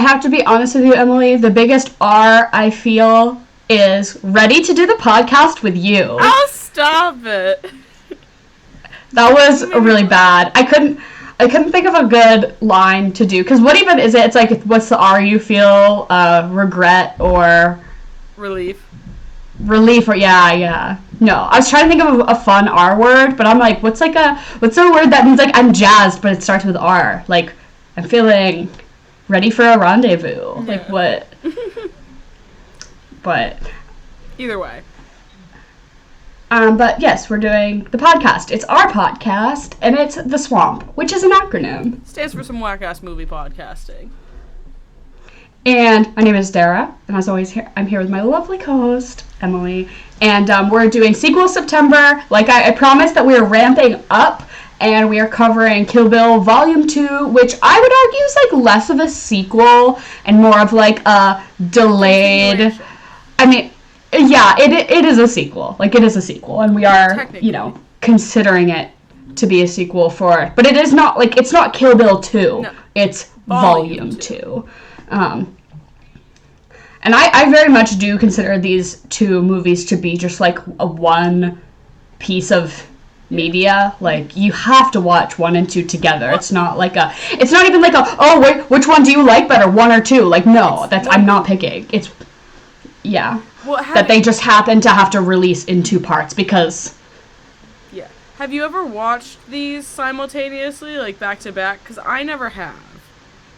have to be honest with you, Emily. The biggest R I feel is ready to do the podcast with you. Oh, stop it. That was really bad. I couldn't think of a good line to do. Because what even is it? It's like, what's the R you feel? Regret or... Relief. Relief or... Yeah. No, I was trying to think of a fun R word, but I'm like, what's a word that means, like, I'm jazzed, but it starts with R? Like, I'm feeling ready for a rendezvous. Yeah. Like, what? But... Either way. But yes, we're doing the podcast. It's our podcast, and it's The Swamp, which is an acronym. Stands for some whack-ass movie podcasting. And my name is Dara, and as always, I'm here with my lovely co-host, Emily. And we're doing Sequel September. Like I promised that we are ramping up, and we are covering Kill Bill Volume 2, which I would argue is like less of a sequel and more of like a delayed... I mean... Yeah, it is a sequel. Like, it is a sequel, and we are, considering it to be a sequel for it. But it is not, like, it's not Kill Bill 2. No. It's Volume 2. And I very much do consider these two movies to be just, like, a one piece of media. Like, you have to watch 1 and 2 together. It's not like it's not even like wait, which one do you like better, 1 or 2? Like, no, I'm not picking. It's, yeah. Well, that they just happen to have to release in 2 parts because... Yeah. Have you ever watched these simultaneously, like, back to back? Because I never have.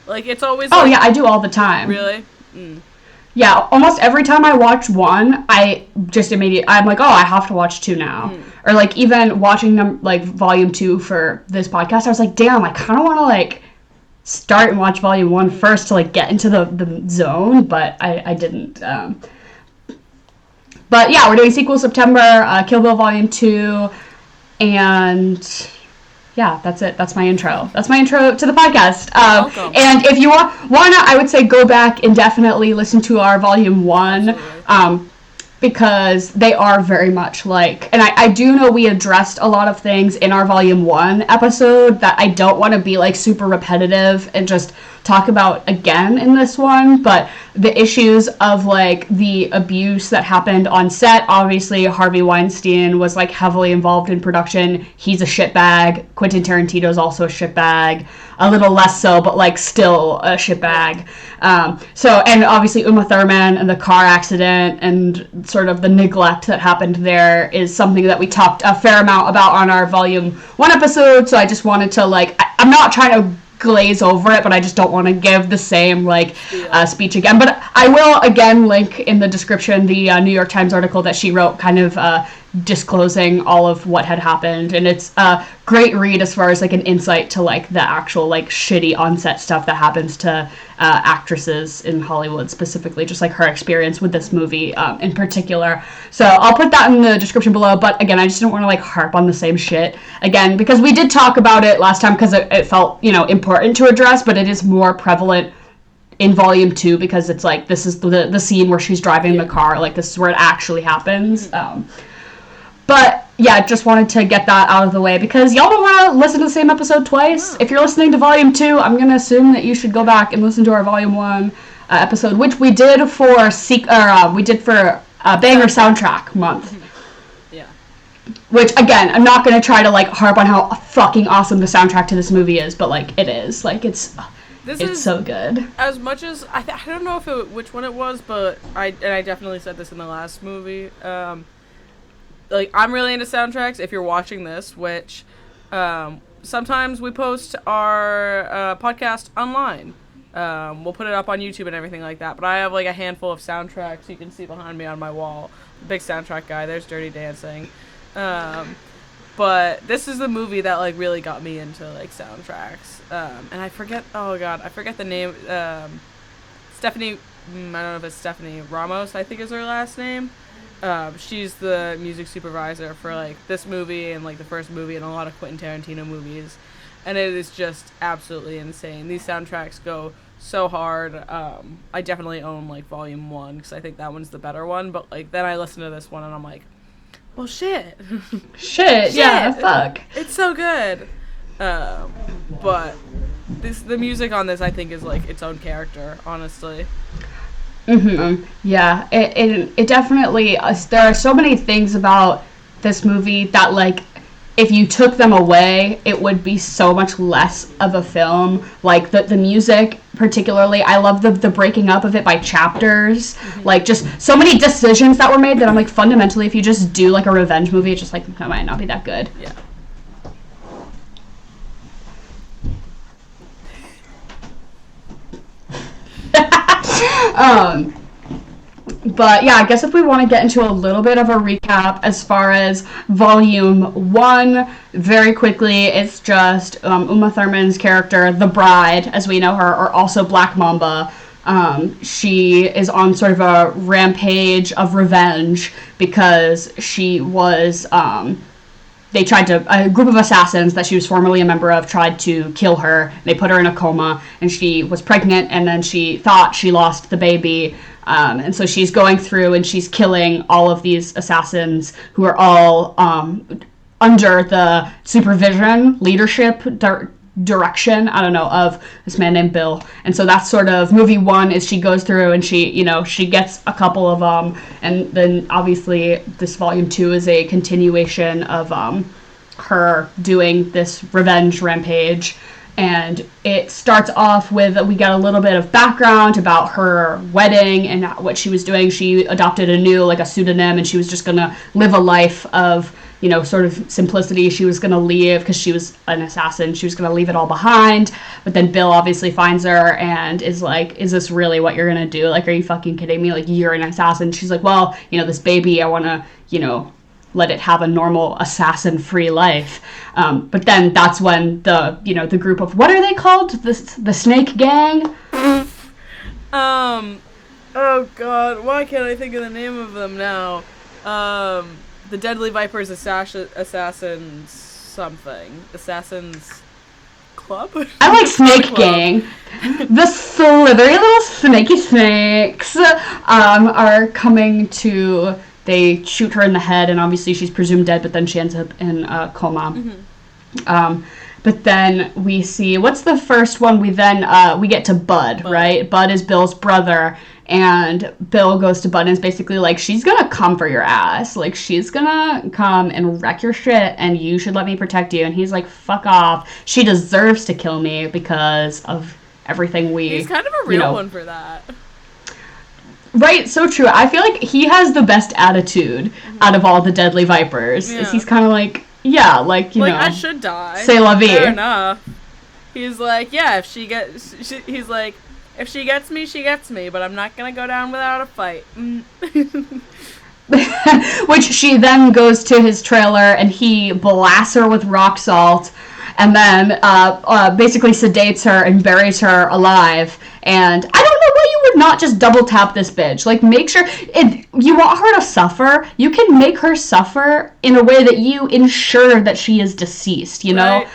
Like, it's always... Oh, yeah, I do all the time. Really? Yeah, almost every time I watch 1, I'm like, oh, I have to watch 2 now. Or, like, even watching them, like, Volume 2 for this podcast, I was like, damn, I kind of want to, like, start and watch Volume 1 first to, like, get into the zone, but I didn't... But yeah, we're doing Sequel September, Kill Bill Volume 2, and yeah, that's it. That's my intro. That's my intro to the podcast. And if you wanna, I would say go back and definitely listen to our Volume 1, because they are very much like, and I do know we addressed a lot of things in our Volume 1 episode that I don't want to be like super repetitive and just talk about again in this one, but the issues of like the abuse that happened on set. Obviously Harvey Weinstein was like heavily involved in production. He's a shitbag. Quentin Tarantino's also a shitbag, a little less so, but like still a shitbag. So, and obviously Uma Thurman and the car accident and sort of the neglect that happened there is something that we talked a fair amount about on our Volume 1 episode. So I just wanted to like, I'm not trying to glaze over it, but I just don't want to give the same like speech again. But I will again link in the description the New York Times article that she wrote, kind of disclosing all of what had happened, and it's a great read as far as like an insight to like the actual like shitty on-set stuff that happens to actresses in Hollywood, specifically just like her experience with this movie in particular. So I'll put that in the description below, but again, I just don't want to like harp on the same shit again, because we did talk about it last time because it felt, you know, important to address, but it is more prevalent in Volume 2 because it's like, this is the scene where she's driving the car, like this is where it actually happens. But yeah, just wanted to get that out of the way because y'all don't want to listen to the same episode twice. Yeah. If you're listening to Volume 2, I'm going to assume that you should go back and listen to our Volume 1 episode, which we did for Banger Soundtrack Month. Yeah. Which, again, I'm not going to try to like harp on how fucking awesome the soundtrack to this movie is, but like it is. Like it's so good. As much as I don't know which one it was, but I definitely said this in the last movie. Like, I'm really into soundtracks. If you're watching this, which sometimes we post our podcast online. We'll put it up on YouTube and everything like that. But I have like a handful of soundtracks you can see behind me on my wall. Big soundtrack guy. There's Dirty Dancing. But this is the movie that like really got me into like soundtracks. And I forget the name. Stephanie, I don't know if it's Stephanie Ramos, I think is her last name. She's the music supervisor for like this movie and like the first movie and a lot of Quentin Tarantino movies, and it is just absolutely insane. These soundtracks go so hard. I definitely own like Volume 1 because I think that one's the better one, but like then I listen to this one and I'm like, well shit. Shit, yeah, fuck. It's so good. But the music on this, I think, is like its own character, honestly. Yeah, it definitely, there are so many things about this movie that, like, if you took them away, it would be so much less of a film. Like, the music, particularly, I love the breaking up of it by chapters. Like, just so many decisions that were made that I'm like, fundamentally, if you just do, like, a revenge movie, it's just, like, that might not be that good. Yeah. But yeah, I guess if we want to get into a little bit of a recap as far as Volume 1, very quickly, it's just Uma Thurman's character, the bride, as we know her, or also Black Mamba. She is on sort of a rampage of revenge because she was... a group of assassins that she was formerly a member of tried to kill her. They put her in a coma, and she was pregnant, and then she thought she lost the baby. And so she's going through and she's killing all of these assassins who are all under the supervision, leadership, direction, I don't know, of this man named Bill. And so that's sort of movie 1 is she goes through and she gets a couple of and then obviously this volume 2 is a continuation of her doing this revenge rampage. And it starts off with, we get a little bit of background about her wedding and what she was doing. She adopted a pseudonym, and she was just going to live a life of, sort of simplicity. She was going to leave, because she was an assassin, she was going to leave it all behind. But then Bill obviously finds her and is like, is this really what you're going to do? Like, are you fucking kidding me? Like, you're an assassin. She's like, well, this baby, I want to, let it have a normal assassin-free life. But then that's when the group of, what are they called? The Snake Gang? Oh god, why can't I think of the name of them now? The Deadly Vipers Assassins something. Assassins Club? I like Snake Gang. The slithery little snaky snakes are coming to... They shoot her in the head, and obviously she's presumed dead, but then she ends up in a coma. But then we see, what's the first one? We get to Bud, right? Bud is Bill's brother, and Bill goes to Bud and is basically like, she's gonna come for your ass. Like, she's gonna come and wreck your shit, and you should let me protect you. And he's like, fuck off. She deserves to kill me because of everything He's kind of a real one for that. Right, so true. I feel like he has the best attitude out of all the Deadly Vipers. Yeah. He's kind of like, yeah, like, you know. I should die. C'est la vie. Fair enough. He's like, yeah, he's like, if she gets me, she gets me, but I'm not going to go down without a fight. Which she then goes to his trailer and he blasts her with rock salt and then basically sedates her and buries her alive. And I don't know why you would not just double tap this bitch. Like, make sure, if you want her to suffer, you can make her suffer in a way that you ensure that she is deceased, you know?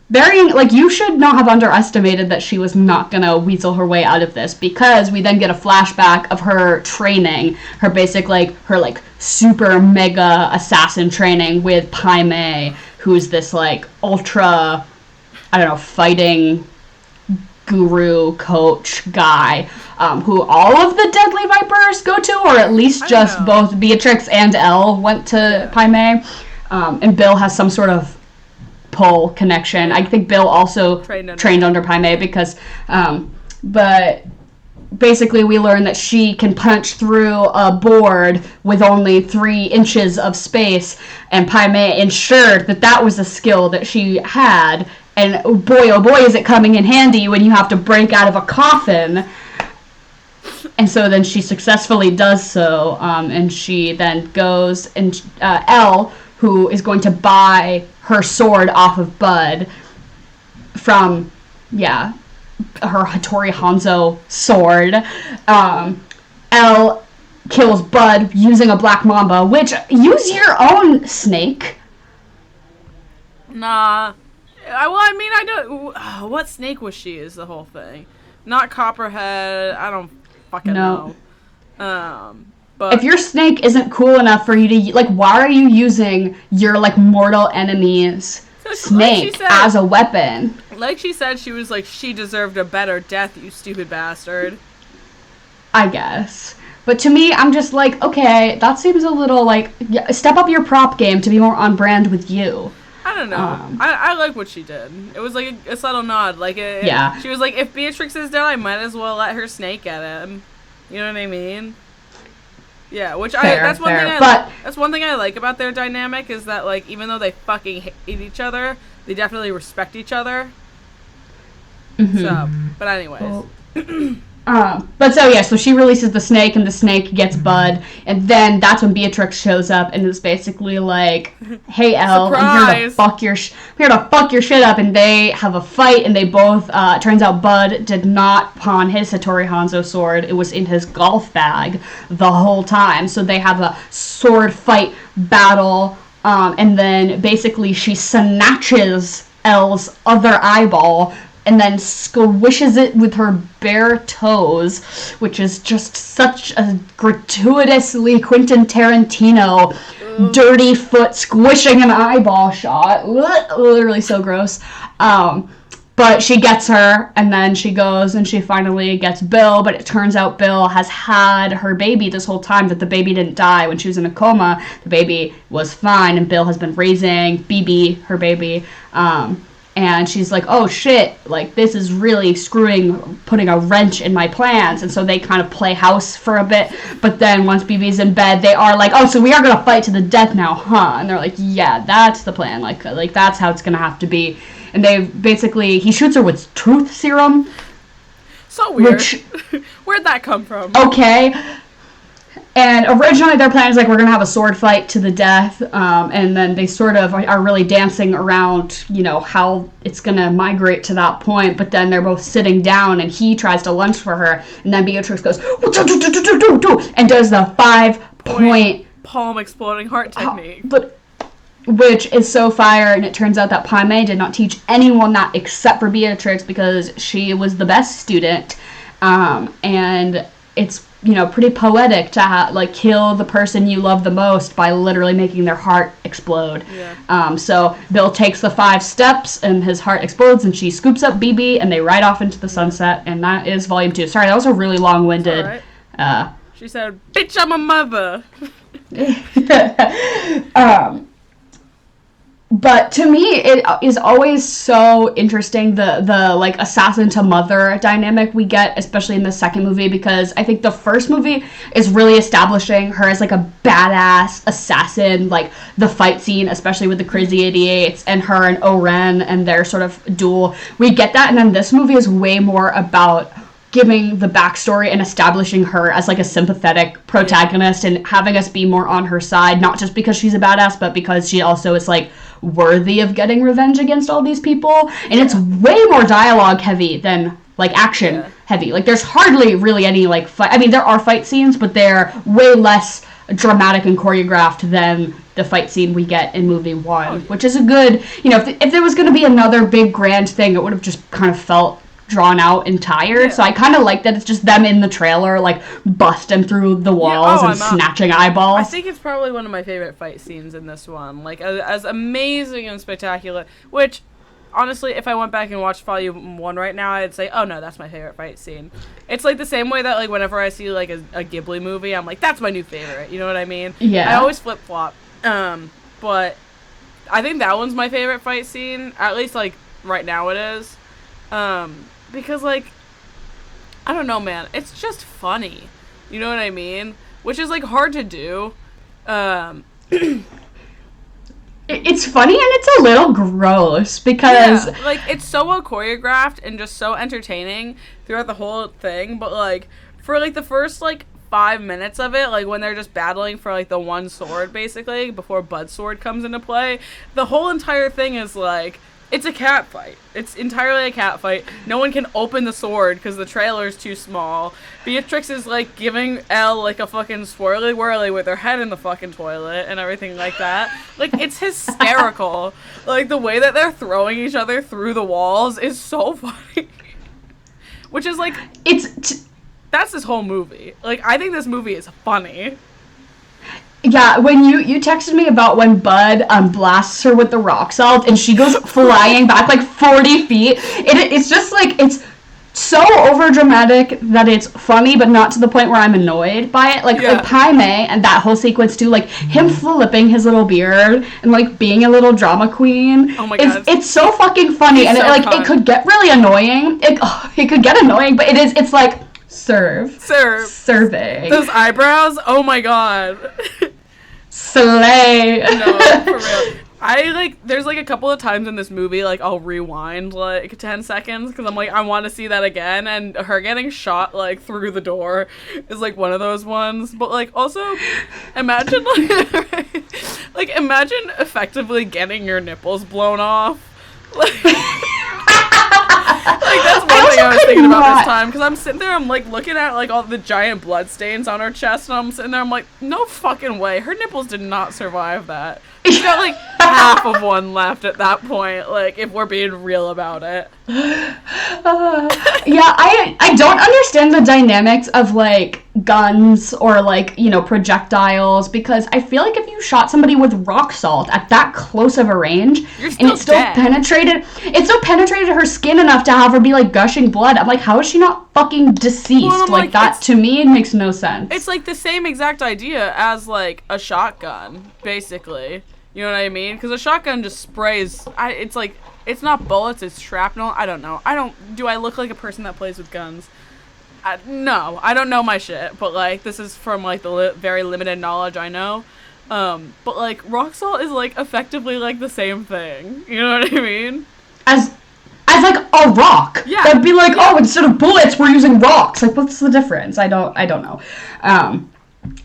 Right. You should not have underestimated that she was not gonna weasel her way out of this, because we then get a flashback of her training, her basic, her super mega assassin training with Pai Mei, who's this, ultra, I don't know, fighting guru coach guy, who all of the Deadly Vipers go to, or at least just both Beatrix and Elle went to Pai Mei, and Bill has some sort of pull connection. I think Bill also trained under Pai Mei because, but basically we learn that she can punch through a board with only 3 inches of space, and Pai Mei ensured that was a skill that she had, and oh boy, is it coming in handy when you have to break out of a coffin. And so then she successfully does so, and she then goes, and Elle, who is going to buy her sword off of Bud from, her Hattori Hanzo sword. Elle kills Bud using a black mamba, which, use your own snake. Nah. I don't... what snake was she is the whole thing. Not Copperhead. I don't fucking know. But if your snake isn't cool enough for you to, why are you using your, mortal enemy's snake as a weapon? Like she said, she was like, she deserved a better death, you stupid bastard. I guess. But to me, I'm just like, okay, that seems a little like, step up your prop game to be more on brand with you. I don't know. I like what she did. It was like a subtle nod. Like, yeah. She was like, if Beatrix is dead, I might as well let her snake at him. You know what I mean? Yeah, that's one thing I like about their dynamic is that, like, even though they fucking hate each other, they definitely respect each other. Mm-hmm. So, but anyways. So she releases the snake, and the snake gets Bud, and then that's when Beatrix shows up, and is basically like, "Hey, Elle, I'm here to fuck your shit up." And they have a fight, and they both. Turns out Bud did not pawn his Hattori Hanzo sword; it was in his golf bag the whole time. So they have a sword fight battle, and then basically she snatches Elle's other eyeball and then squishes it with her bare toes, which is just such a gratuitously Quentin Tarantino dirty foot squishing an eyeball shot. Literally so gross. But she gets her, and then she goes and she finally gets Bill, but it turns out Bill has had her baby this whole time, that the baby didn't die when she was in a coma. The baby was fine, and Bill has been raising BB, her baby, and she's like, oh shit, like this is really putting a wrench in my plans. And so they kind of play house for a bit. But then once BB's in bed, they are like, oh, so we are going to fight to the death now, huh? And they're like, yeah, that's the plan. Like that's how it's going to have to be. And he shoots her with truth serum. So weird. Where'd that come from? Okay. And originally their plan is like, we're going to have a sword fight to the death, and then they sort of are really dancing around, how it's going to migrate to that point, but then they're both sitting down, and he tries to lunge for her, and then Beatrix goes, and does the 5-point palm exploding heart technique. Which is so fire, and it turns out that Pai Mei did not teach anyone that except for Beatrix, because she was the best student, and it's pretty poetic to kill the person you love the most by literally making their heart explode. Yeah. So Bill takes the 5 steps and his heart explodes, and she scoops up BB and they ride off into the sunset, and that is volume 2. Sorry, that was a really long-winded. Right. She said, "Bitch, I'm a mother." But to me, it is always so interesting, the like assassin to mother dynamic we get, especially in the second movie, because I think the first movie is really establishing her as like a badass assassin, like the fight scene, especially with the Crazy 88s and her and O-Ren and their sort of duel. We get that, and then this movie is way more about giving the backstory and establishing her as like a sympathetic protagonist and having us be more on her side, not just because she's a badass, but because she also is like worthy of getting revenge against all these people. And it's way more dialogue heavy than like action heavy. Like there's hardly really any like fight. I mean, there are fight scenes, but they're way less dramatic and choreographed than the fight scene we get in movie 1, which is a good, if there was going to be another big grand thing, it would have just kind of felt drawn out and tired. So I kind of like that it's just them in the trailer like busting through the walls and snatching eyeballs. I think it's probably one of my favorite fight scenes in this one, like as amazing and spectacular, which honestly, if I went back and watched volume 1 right now, I'd say, oh no, that's my favorite fight scene. It's like the same way that like whenever I see like a Ghibli movie, I'm like, that's my new favorite, you know what I mean? I always flip-flop. But I think that one's my favorite fight scene, at least like right now it is. Because, like, I don't know, man. It's just funny. You know what I mean? Which is, like, hard to do. It's funny and it's a little gross because... Yeah, like, it's so well choreographed and just so entertaining throughout the whole thing. But, like, for, like, the first, like, 5 minutes of it, like, when they're just battling for, like, the one sword, basically, before Bud's sword comes into play, the whole entire thing is, like... It's a cat fight. It's entirely a cat fight. No one can open the sword because the trailer's too small. Beatrix is, like, giving Elle, like, a fucking swirly-whirly with her head in the fucking toilet and everything like that. Like, it's hysterical. Like, the way that they're throwing each other through the walls is so funny. Which is, like... That's this whole movie. Like, I think this movie is funny. Yeah, when you texted me about when Bud blasts her with the rock salt and she goes flying back like 40 feet, it's just like, it's so over dramatic that it's funny, but not to the point where I'm annoyed by it. Like Pai Mei and that whole sequence too, like him flipping his little beard and like being a little drama queen. Oh my god, it's so fucking funny, and so it could get really annoying. It could get annoying, but it's like serving those eyebrows. Oh my god. Slay. No, for real. There's like a couple of times in this movie, like I'll rewind like 10 seconds because I'm like, I want to see that again. And her getting shot like through the door is like one of those ones. But like also, imagine like imagine effectively getting your nipples blown off. Like that's one thing I was thinking about this time, because I'm sitting there, I'm like looking at like all the giant blood stains on her chest, and I'm sitting there, I'm like, no fucking way, her nipples did not survive that. She's got like half of one left at that point, like if we're being real about it. Yeah, I don't understand the dynamics of like guns or like, you know, projectiles, because I feel like if you shot somebody with rock salt at that close of a range and it still penetrated her skin enough to have her be like gushing blood, I'm like, how is she not fucking deceased? Well, like that to me it makes no sense. It's like the same exact idea as like a shotgun, basically. You know what I mean? Because a shotgun just sprays. It's like, it's not bullets, it's shrapnel. I don't know. Do I look like a person that plays with guns? No, I don't know my shit. But like, this is from like the very limited knowledge I know. But like, rock salt is like effectively like the same thing. You know what I mean? As like a rock. Yeah. That'd be like, oh, instead of bullets, we're using rocks. Like, what's the difference? I don't know.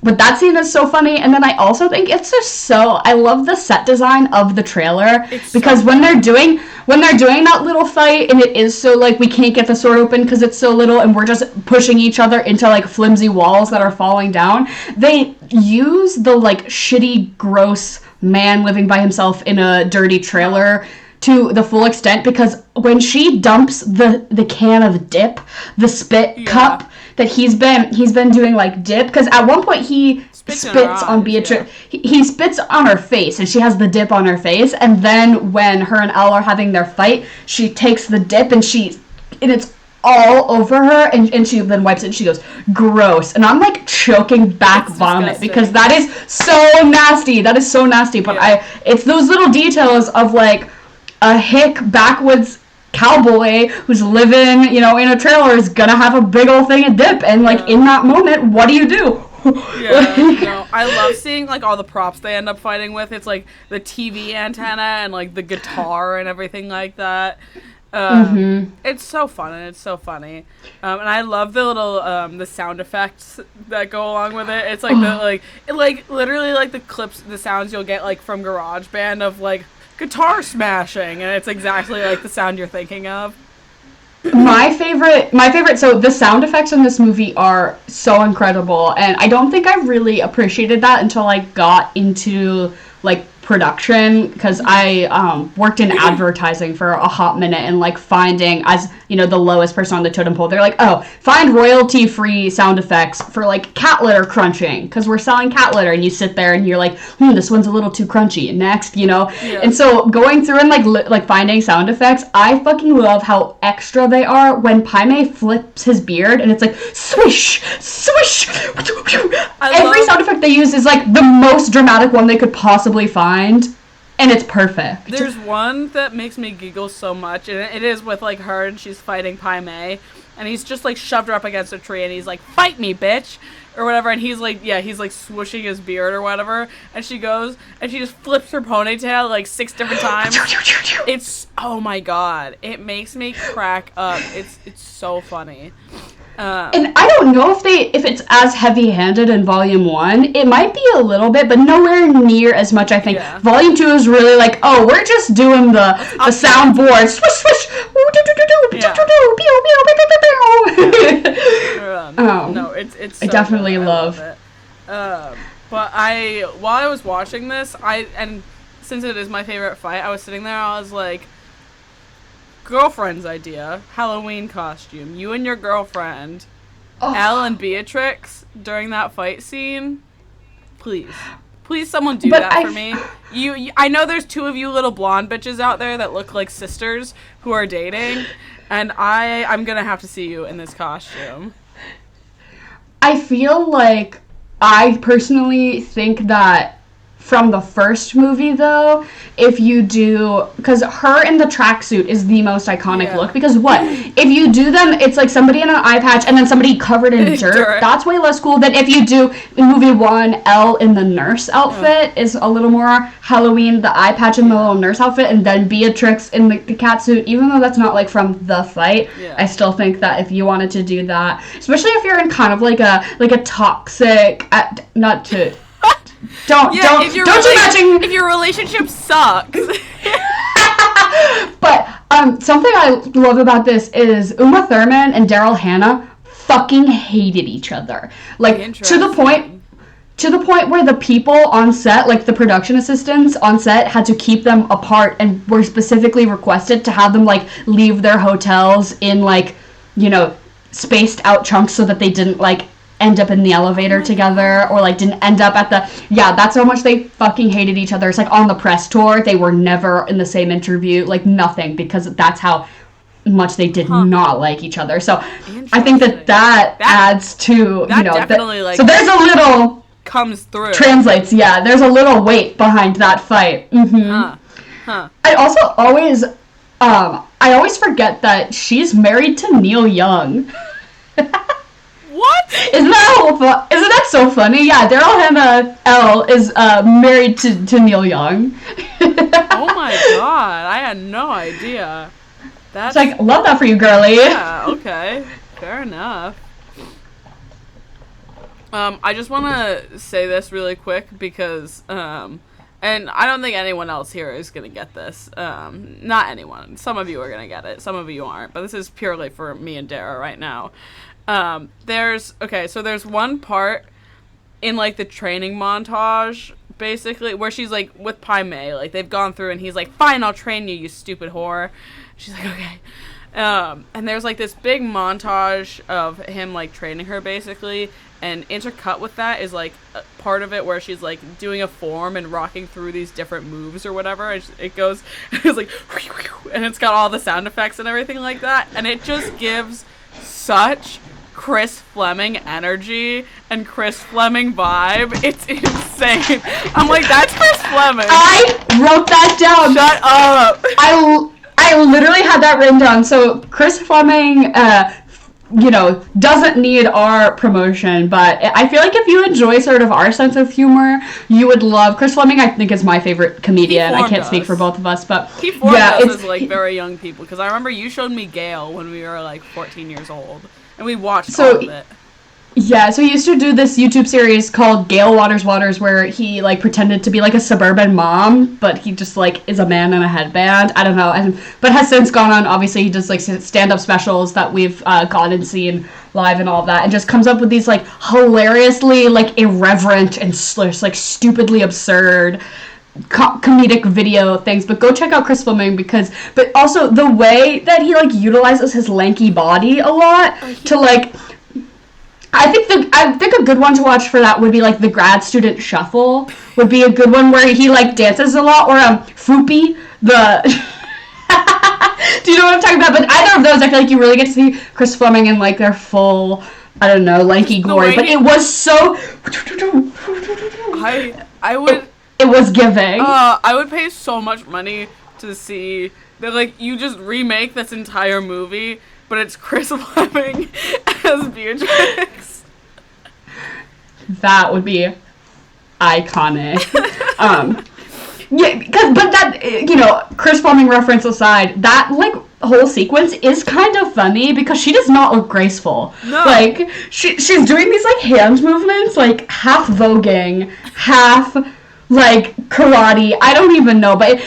But that scene is so funny, and then I also think it's just I love the set design of the trailer, because so when they're doing that little fight, and it is so like we can't get the sword open because it's so little, and we're just pushing each other into like flimsy walls that are falling down. They use the like shitty, gross man living by himself in a dirty trailer to the full extent, because when she dumps the can of dip, the spit cup that he's been doing like dip, because at one point he spits on Beatrice. He spits on her face, and she has the dip on her face, and then when her and Elle are having their fight, she takes the dip and it's all over her, and she then wipes it and she goes, gross. And I'm like choking back vomit, because that is so nasty. That is so nasty. But it's those little details of like a hick backwoods cowboy who's living, you know, in a trailer is gonna have a big old thing of dip, and like in that moment, what do you do? No, I love seeing like all the props they end up fighting with. It's like the TV antenna and like the guitar and everything like that. It's so fun, and it's so funny, and I love the little the sound effects that go along with it. It's like literally like the clips, the sounds you'll get like from GarageBand of like guitar smashing, and it's exactly like the sound you're thinking of. My favorite, so the sound effects in this movie are so incredible, and I don't think I really appreciated that until I got into like production, because I worked in advertising for a hot minute, and like finding, as you know, the lowest person on the totem pole, they're like, oh, find royalty free sound effects for like cat litter crunching, because we're selling cat litter, and you sit there and you're like, this one's a little too crunchy, next, you know. And so going through and like finding sound effects, I fucking love how extra they are when Pai Mei flips his beard and it's like swish swish. Every sound effect they use is like the most dramatic one they could possibly find, and it's perfect. There's one that makes me giggle so much, and it is with like her, and she's fighting Pai Mei, and he's just like shoved her up against a tree, and he's like, fight me, bitch, or whatever, and he's like swooshing his beard or whatever, and she goes and she just flips her ponytail like 6 different times. It's, oh my god, it makes me crack up. It's so funny. And I don't know if it's as heavy-handed in Volume 1. It might be a little bit, but nowhere near as much, I think. Yeah. Volume 2 is really like, oh, we're just doing the soundboard. Swish, swish. No, it's so I definitely good. love it. But while I was watching this, and since it is my favorite fight, I was sitting there, I was like, girlfriend's idea, Halloween costume. You and your girlfriend, Elle and Beatrix, during that fight scene. Please, someone do that for me. I know there's 2 of you little blonde bitches out there that look like sisters who are dating, and I'm gonna have to see you in this costume. I feel like I personally think that from the first movie, though, if you do, because her in the tracksuit is the most iconic look, because if you do them, it's like somebody in an eye patch and then somebody covered in dirt. That's way less cool than if you do, in movie 1, Elle in the nurse outfit is a little more Halloween, the eye patch in the little nurse outfit, and then Beatrix in the cat suit, even though that's not, like, from the fight, I still think that if you wanted to do that, especially if you're in kind of like a toxic, Don't imagine if your relationship sucks. But something I love about this is Uma Thurman and Daryl Hannah fucking hated each other. Like to the point where the people on set, like the production assistants on set, had to keep them apart and were specifically requested to have them like leave their hotels in like, you know, spaced out chunks so that they didn't like end up in the elevator together or like didn't end up at that's how much they fucking hated each other. It's like on the press tour they were never in the same interview, like nothing, because that's how much they did not like each other. So I think that adds to, that, you know, definitely like, so there's a little comes through, translates, there's a little weight behind that fight. I also always I always forget that she's married to Neil Young. What? Isn't that so funny? Yeah, Daryl Hannah Elle is married to Neil Young. Oh my god, I had no idea. It's like, love that for you, girly. Yeah, okay. Fair enough. I just want to say this really quick because, and I don't think anyone else here is going to get this. Not anyone. Some of you are going to get it. Some of you aren't. But this is purely for me and Dara right now. There's one part in like the training montage basically where she's like with Pai Mei, like they've gone through and he's like, fine, I'll train you, you stupid whore. She's like, okay. And there's like this big montage of him like training her basically, and intercut with that is like a part of it where she's like doing a form and rocking through these different moves or whatever. It goes, it's like, and it's got all the sound effects and everything like that, and it just gives such Chris Fleming energy and Chris Fleming vibe. It's insane. I'm like, that's Chris Fleming. I wrote that down. Shut up. I literally had that written down. So Chris Fleming, doesn't need our promotion, but I feel like if you enjoy sort of our sense of humor, you would love Chris Fleming. I think is my favorite comedian. I can't speak for both of us, but he formed us as like very young people, because I remember you showed me Gail when we were like 14 years old, and we watched all of it. Yeah, so he used to do this YouTube series called Gail Waters where he, like, pretended to be, like, a suburban mom, but he just, like, is a man in a headband. I don't know. But has since gone on, obviously, he does, like, stand-up specials that we've gone and seen live and all of that, and just comes up with these, like, hilariously, like, irreverent and, like, stupidly absurd comedic video things. But go check out Chris Fleming but also the way that he, like, utilizes his lanky body a lot to, like... I think a good one to watch for that would be like the Grad Student Shuffle would be a good one where he like dances a lot, or Foopy the do you know what I'm talking about? But either of those, I feel like you really get to see Chris Fleming in like their full, I don't know, lanky glory. But it was so it was giving. I would pay so much money to see that, like, you just remake this entire movie, but it's Chris Fleming as Beatrix. That would be iconic. But that, Chris Fleming reference aside, that, like, whole sequence is kind of funny because she does not look graceful. No. Like, she's doing these, like, hand movements, like, half voguing, half, like, karate. I don't even know, but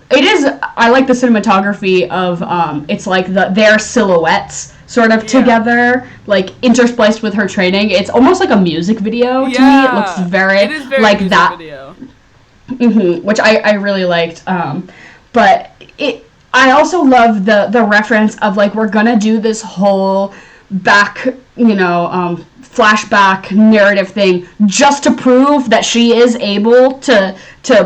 it is, I like the cinematography of, it's like their silhouettes sort of together, like, interspliced with her training. It's almost like a music video to me. It looks very like that. Video. Which I really liked. But I also love the reference of, like, we're gonna do this whole back flashback narrative thing just to prove that she is able to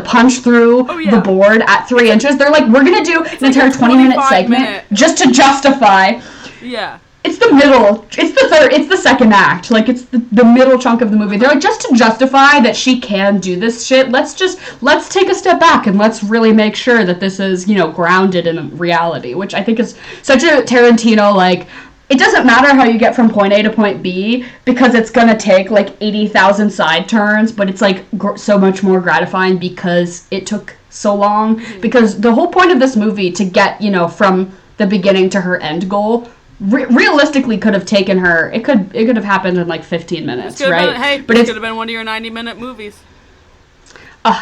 punch through the board at 3 inches. They're like, we're gonna do an entire 20-minute segment just to justify. Yeah. It's the middle. It's the second act. Like, it's the middle chunk of the movie. They're like, just to justify that she can do this shit, let's take a step back and let's really make sure that this is, grounded in reality, which I think is such a Tarantino, like, it doesn't matter how you get from point A to point B because it's going to take, like, 80,000 side turns, but it's, like, so much more gratifying because it took so long. Mm-hmm. Because the whole point of this movie to get, from the beginning to her end goal realistically could have taken her. It could have happened in like 15 minutes, right? But it could have been one of your 90-minute movies.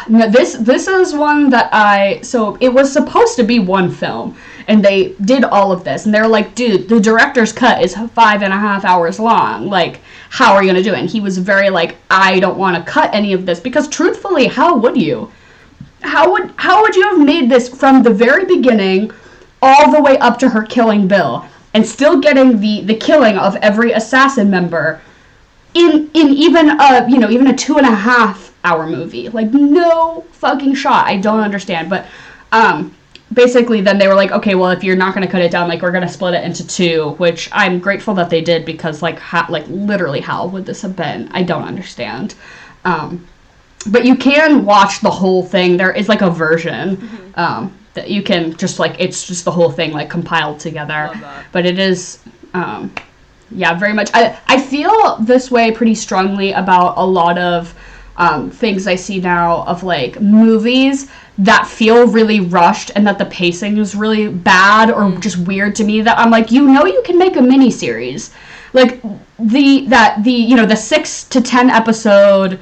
No, this is one that so it was supposed to be one film, and they did all of this, and they're like, dude, the director's cut is 5.5 hours long. Like, how are you gonna do it? And he was very like, I don't want to cut any of this because, truthfully, how would you? How would you have made this from the very beginning all the way up to her killing Bill? And still getting the killing of every assassin member in even a 2.5 hour movie. Like, no fucking shot. I don't understand. But basically then they were like, okay, well, if you're not going to cut it down, like, we're going to split it into 2, which I'm grateful that they did because, like, literally how would this have been? I don't understand. But you can watch the whole thing. There is, like, a version. Mm-hmm. That you can just, like, it's just the whole thing, like, compiled together. But it is, very much. I feel this way pretty strongly about a lot of things I see now of, like, movies that feel really rushed and that the pacing is really bad or just weird to me, that I'm like, you can make a miniseries. Like, the 6 to 10 episode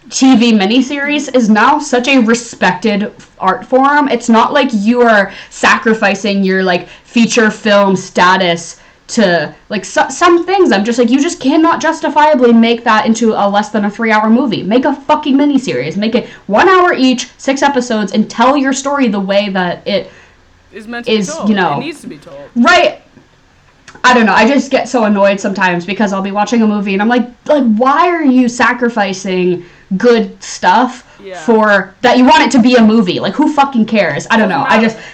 TV miniseries is now such a respected art form. It's not like you are sacrificing your, like, feature film status to, like, some things. I'm just like, you just cannot justifiably make that into a less than a 3-hour movie. Make a fucking miniseries. Make it 1 hour each, 6 episodes, and tell your story the way that it is meant to be told. It needs to be told. Right. I don't know. I just get so annoyed sometimes because I'll be watching a movie and I'm like, why are you sacrificing good stuff for that? You want it to be a movie? Like, who fucking cares? I don't know.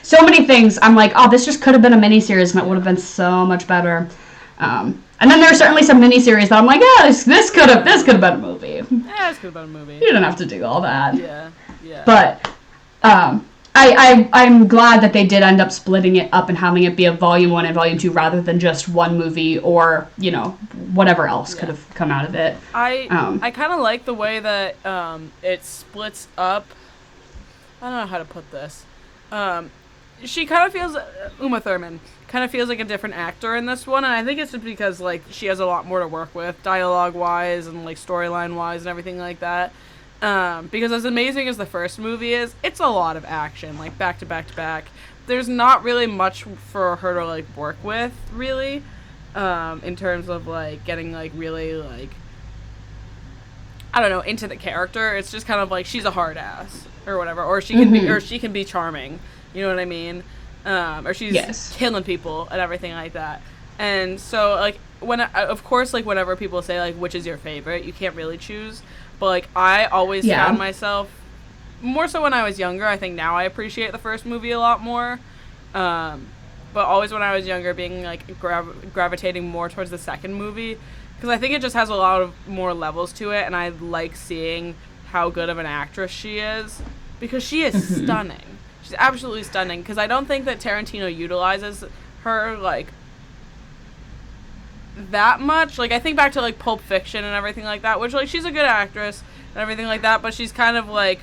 So many things. I'm like, oh, this just could have been a miniseries and it would have been so much better. And then there's certainly some miniseries that I'm like, yeah, this could have been a movie. Yeah, this could have been a movie. You didn't have to do all that. Yeah. But I'm glad that they did end up splitting it up and having it be a volume 1 and volume 2 rather than just one movie or, whatever else could have come out of it. I kind of like the way that it splits up. I don't know how to put this. She kind of feels, Uma Thurman kind of feels like a different actor in this one, and I think it's just because, like, she has a lot more to work with, dialogue-wise and, like, storyline-wise and everything like that. Because as amazing as the first movie is, it's a lot of action, like, back to back to back. There's not really much for her to, like, work with, really, in terms of, like, getting, like, really, like, I don't know, into the character. It's just kind of like, she's a hard ass, or whatever, or she can be charming, you know what I mean? Or she's killing people and everything like that. And so, like, of course, like, whenever people say, like, which is your favorite, you can't really choose. But, like, I always found myself, more so when I was younger. I think now I appreciate the first movie a lot more. But always when I was younger, being, like, gravitating more towards the second movie. Because I think it just has a lot of more levels to it. And I like seeing how good of an actress she is. Because she is stunning. She's absolutely stunning. Because I don't think that Tarantino utilizes her, like, that much. Like, I think back to, like, Pulp Fiction and everything like that, which, like, she's a good actress and everything like that, but she's kind of, like,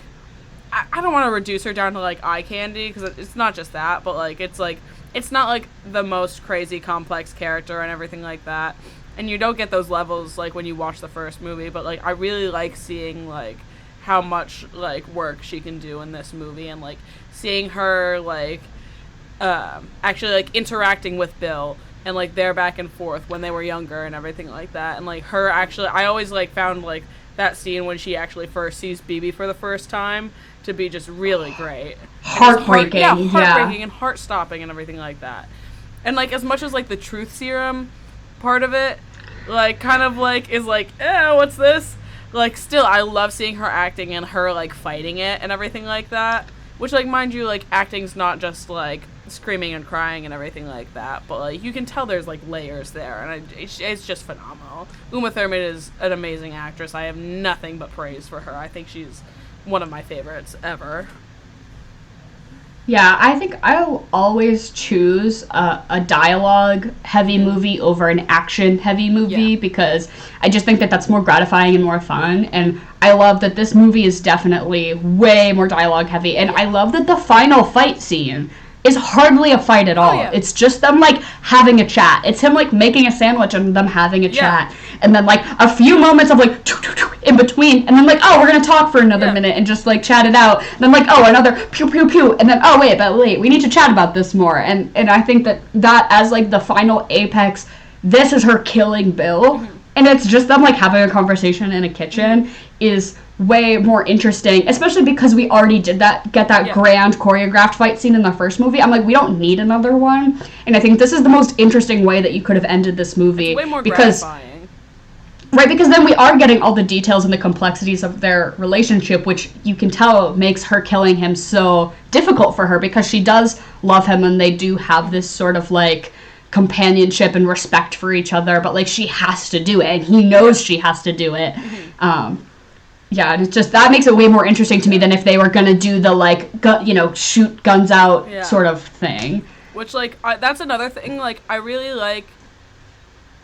I don't want to reduce her down to, like, eye candy, because it's not just that, but, like, it's not, like, the most crazy complex character and everything like that, and you don't get those levels, like, when you watch the first movie, but, like, I really like seeing, like, how much, like, work she can do in this movie, and, like, seeing her, like, actually, like, interacting with Bill, and, like, their back and forth when they were younger and everything like that. And, like, her actually, I always, like, found, like, that scene when she actually first sees BB for the first time to be just really great. Heartbreaking. Heartbreaking and heart-stopping and everything like that. And, like, as much as, like, the truth serum part of it, like, kind of, like, is like, what's this? Like, still, I love seeing her acting and her, like, fighting it and everything like that. Which, like, mind you, like, acting's not just, like, screaming and crying and everything like that, but, like, you can tell there's, like, layers there, and it's just phenomenal. Uma Thurman is an amazing actress. I have nothing but praise for her. I think she's one of my favorites ever. Yeah, I think I'll always choose a dialogue-heavy movie over an action-heavy movie because I just think that that's more gratifying and more fun. And I love that this movie is definitely way more dialogue-heavy. And I love that the final fight scene is hardly a fight at all. Oh, yeah. It's just them, like, having a chat. It's him, like, making a sandwich and them having a chat. And then, like, a few moments of, like, in between. And then, like, oh, we're going to talk for another minute and just, like, chat it out. And then, like, oh, another pew, pew, pew. And then, oh, wait, we need to chat about this more. And I think that as, like, the final apex, this is her killing Bill. Mm-hmm. And it's just them, like, having a conversation in a kitchen is way more interesting, especially because we already get that grand choreographed fight scene in the first movie. I'm like, we don't need another one. And I think this is the most interesting way that you could have ended this movie. It's way more gratifying. Right, because then we are getting all the details and the complexities of their relationship, which you can tell makes her killing him so difficult for her, because she does love him and they do have this sort of, like, companionship and respect for each other, but, like, she has to do it, and he knows she has to do it. Mm-hmm. Yeah, and it's just, that makes it way more interesting to me than if they were gonna do the, like, shoot guns out sort of thing. Which, like, that's another thing, like, I really like,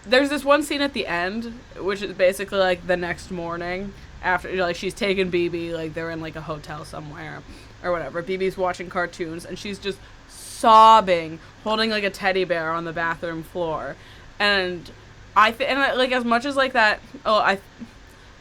there's this one scene at the end, which is basically, like, the next morning, after, like, she's taken BB, like, they're in, like, a hotel somewhere, or whatever, BB's watching cartoons, and she's just sobbing, holding, like, a teddy bear on the bathroom floor, and like, as much as, like, that, I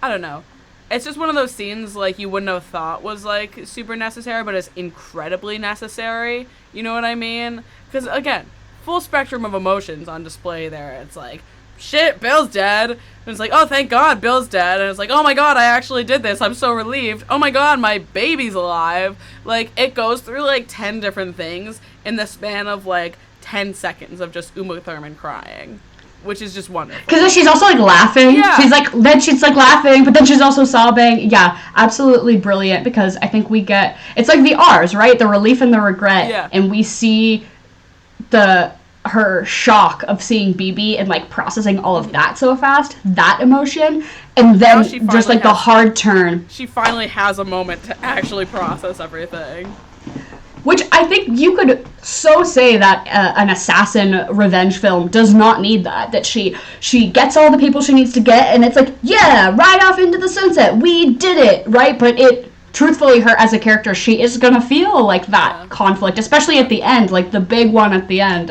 don't know, it's just one of those scenes, like, you wouldn't have thought was, like, super necessary, but it's incredibly necessary. You know what I mean? Because, again, full spectrum of emotions on display there. It's like, shit, Bill's dead. And it's like, oh, thank God, Bill's dead. And it's like, oh my God, I actually did this. I'm so relieved. Oh my God, my baby's alive. Like, it goes through, like, 10 different things in the span of, like, 10 seconds of just Uma Thurman crying. Which is just wonderful. Because she's also, like, laughing. Yeah. She's laughing, but then she's also sobbing. Yeah, absolutely brilliant, because I think we get, it's like the R's, right? The relief and the regret. Yeah. And we see her shock of seeing BB and, like, processing all of that so fast, that emotion, and then just, like, the hard turn. She finally has a moment to actually process everything. Which I think you could so say that an assassin revenge film does not need that. That she gets all the people she needs to get, and it's like, yeah, ride off into the sunset. We did it, right? But truthfully, her as a character, she is going to feel like that conflict, especially at the end, like the big one at the end,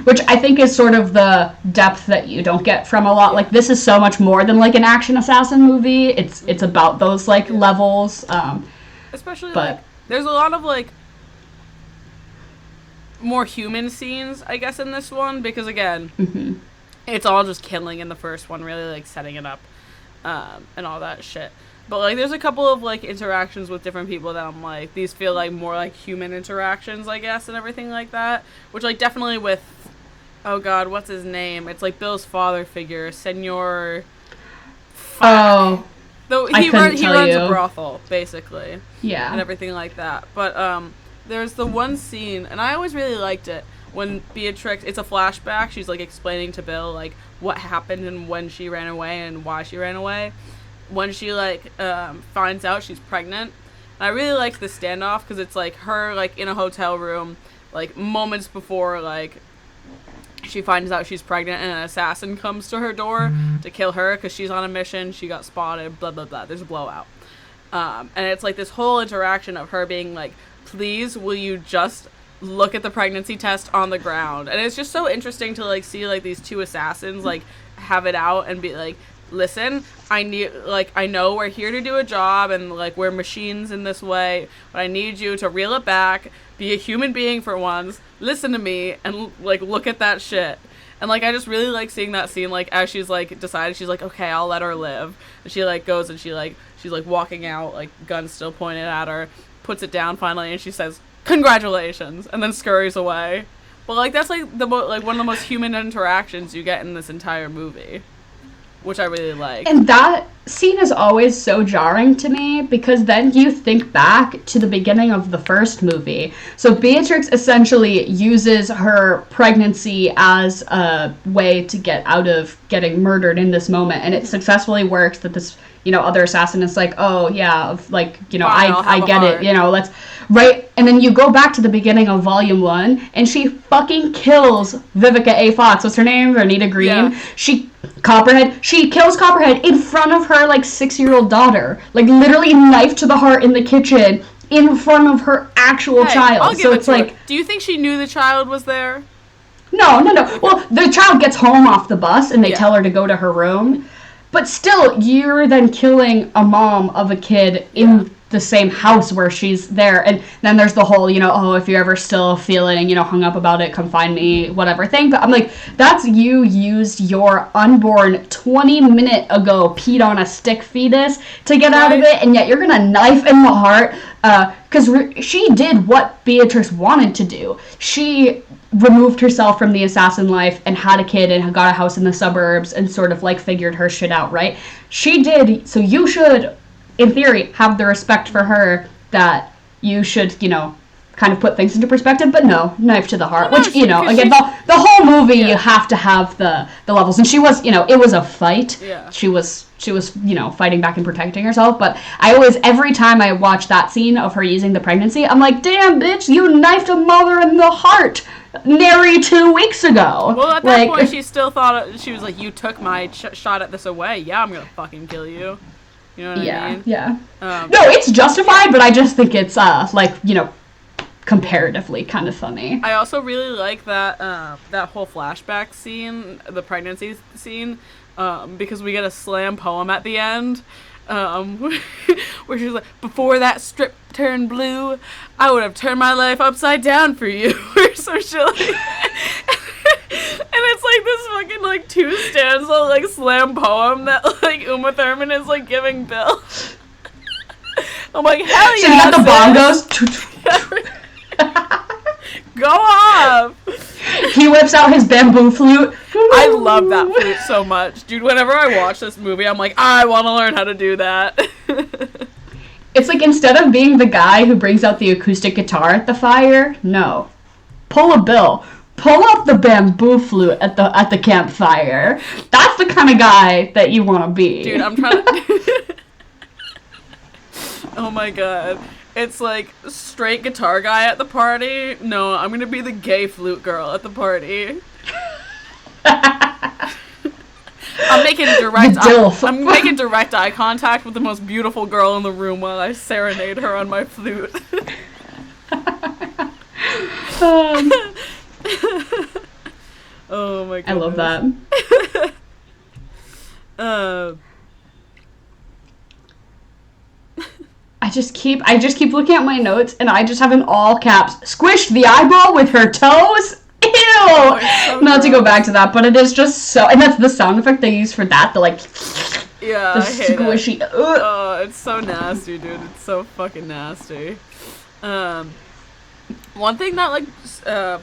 which I think is sort of the depth that you don't get from a lot. Like, this is so much more than, like, an action assassin movie. It's about those, like, levels. Especially, like, there's a lot of, like, more human scenes, I guess, in this one, because, again, it's all just killing in the first one, really, like, setting it up, and all that shit. But, like, there's a couple of, like, interactions with different people that I'm like, these feel like more like human interactions, I guess, and everything like that, which, like, definitely with, oh God, what's his name? It's, like, Bill's father figure, Senor... Oh, he runs a brothel, basically. Yeah. And everything like that. But, there's the one scene, and I always really liked it, when Beatrix, it's a flashback, she's, like, explaining to Bill, like, what happened and when she ran away and why she ran away. When she, like, finds out she's pregnant. And I really liked the standoff, because it's, like, her, like, in a hotel room, like, moments before, like, she finds out she's pregnant, and an assassin comes to her door to kill her, because she's on a mission, she got spotted, blah, blah, blah, there's a blowout. And it's, like, this whole interaction of her being, like, please, will you just look at the pregnancy test on the ground? And it's just so interesting to, like, see, like, these two assassins, like, have it out and be like, listen, I know we're here to do a job and, like, we're machines in this way, but I need you to reel it back, be a human being for once, listen to me, and, like, look at that shit. And, like, I just really like seeing that scene, like, as she's, like, decided, she's like, okay, I'll let her live. And she, like, goes and she's, like, walking out, like, gun still pointed at her, puts it down finally, and she says, congratulations, and then scurries away. But, like, that's, like, one of the most human interactions you get in this entire movie. which I really like. And that scene is always so jarring to me because then you think back to the beginning of the first movie. So Beatrix essentially uses her pregnancy as a way to get out of getting murdered in this moment, and it successfully works. That this, other assassin is like, oh yeah, like, Fine, I get it, let's, right? And then you go back to the beginning of Volume 1, and she fucking kills Vivica A. Fox. What's her name? Anita Green. Yeah. Copperhead. She kills Copperhead in front of her, like, 6-year-old daughter. Like, literally knife to the heart in the kitchen in front of her actual child. I'll give it to her. Do you think she knew the child was there? No. Well, the child gets home off the bus, and they tell her to go to her room. But still, you're then killing a mom of a kid in the same house where she's there. And then there's the whole, if you're ever still feeling, hung up about it, come find me, whatever thing. But I'm like, that's you used your unborn 20-minute ago peed on a stick fetus to get out of it. And yet you're going to knife in the heart. Because she did what Beatrix wanted to do. She removed herself from the assassin life and had a kid and got a house in the suburbs and sort of like figured her shit out, right? She did, so you should, in theory, have the respect for her that you should, kind of put things into perspective, but no, knife to the heart, which, again, the whole movie, you have to have the levels, and she was, it was a fight. Yeah. She was, fighting back and protecting herself, but I always, every time I watch that scene of her using the pregnancy, I'm like, damn, bitch, you knifed a mother in the heart nary 2 weeks ago. Well, at that point, she still thought, she was like, you took my shot at this away, yeah, I'm gonna fucking kill you. You know what I mean? Yeah. No, it's justified, but I just think it's, comparatively kind of funny. I also really like that that whole flashback scene, the pregnancy scene, because we get a slam poem at the end, where she's like, before that strip turned blue, I would have turned my life upside down for you, or some shit like and it's like this fucking like 2 stanza like slam poem that like Uma Thurman is like giving Bill. I'm like, hell yeah. So you got the bongos. Go off! He whips out his bamboo flute. I love that flute so much. Dude, whenever I watch this movie, I'm like, I want to learn how to do that. It's like, instead of being the guy who brings out the acoustic guitar at the fire, no. Pull a Bill. Pull out the bamboo flute at the campfire. That's the kind of guy that you want to be. Dude, I'm trying to... Oh my god. It's like, straight guitar guy at the party. No, I'm gonna be the gay flute girl at the party. I'm making direct eye contact with the most beautiful girl in the room while I serenade her on my flute. Oh my god. I love that. I just keep looking at my notes, and I just have in all caps, squish the eyeball with her toes. Ew! Oh, so not gross. To go back to that, but it is just so, and that's the sound effect they use for that, the like, yeah, the squishy. Oh, it's so nasty, dude. It's so fucking nasty. One thing that like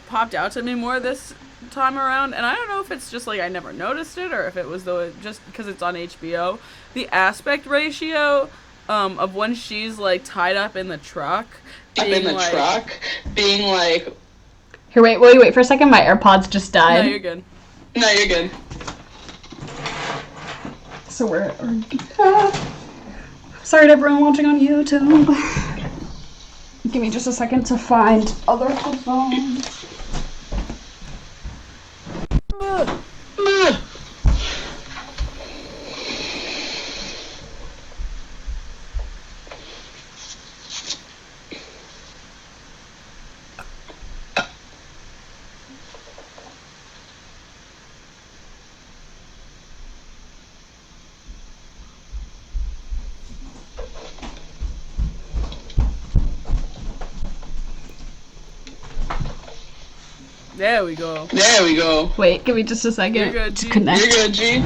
popped out to me more this time around, and I don't know if it's just like I never noticed it or if it was just because it's on HBO, the aspect ratio of when she's like tied up in the truck, being like here, wait for a second, my AirPods just died. No, you're good. So we're sorry to everyone watching on YouTube. Give me just a second to find other headphones. There we go. Wait, give me just a second. You're good, to connect. You're good, G.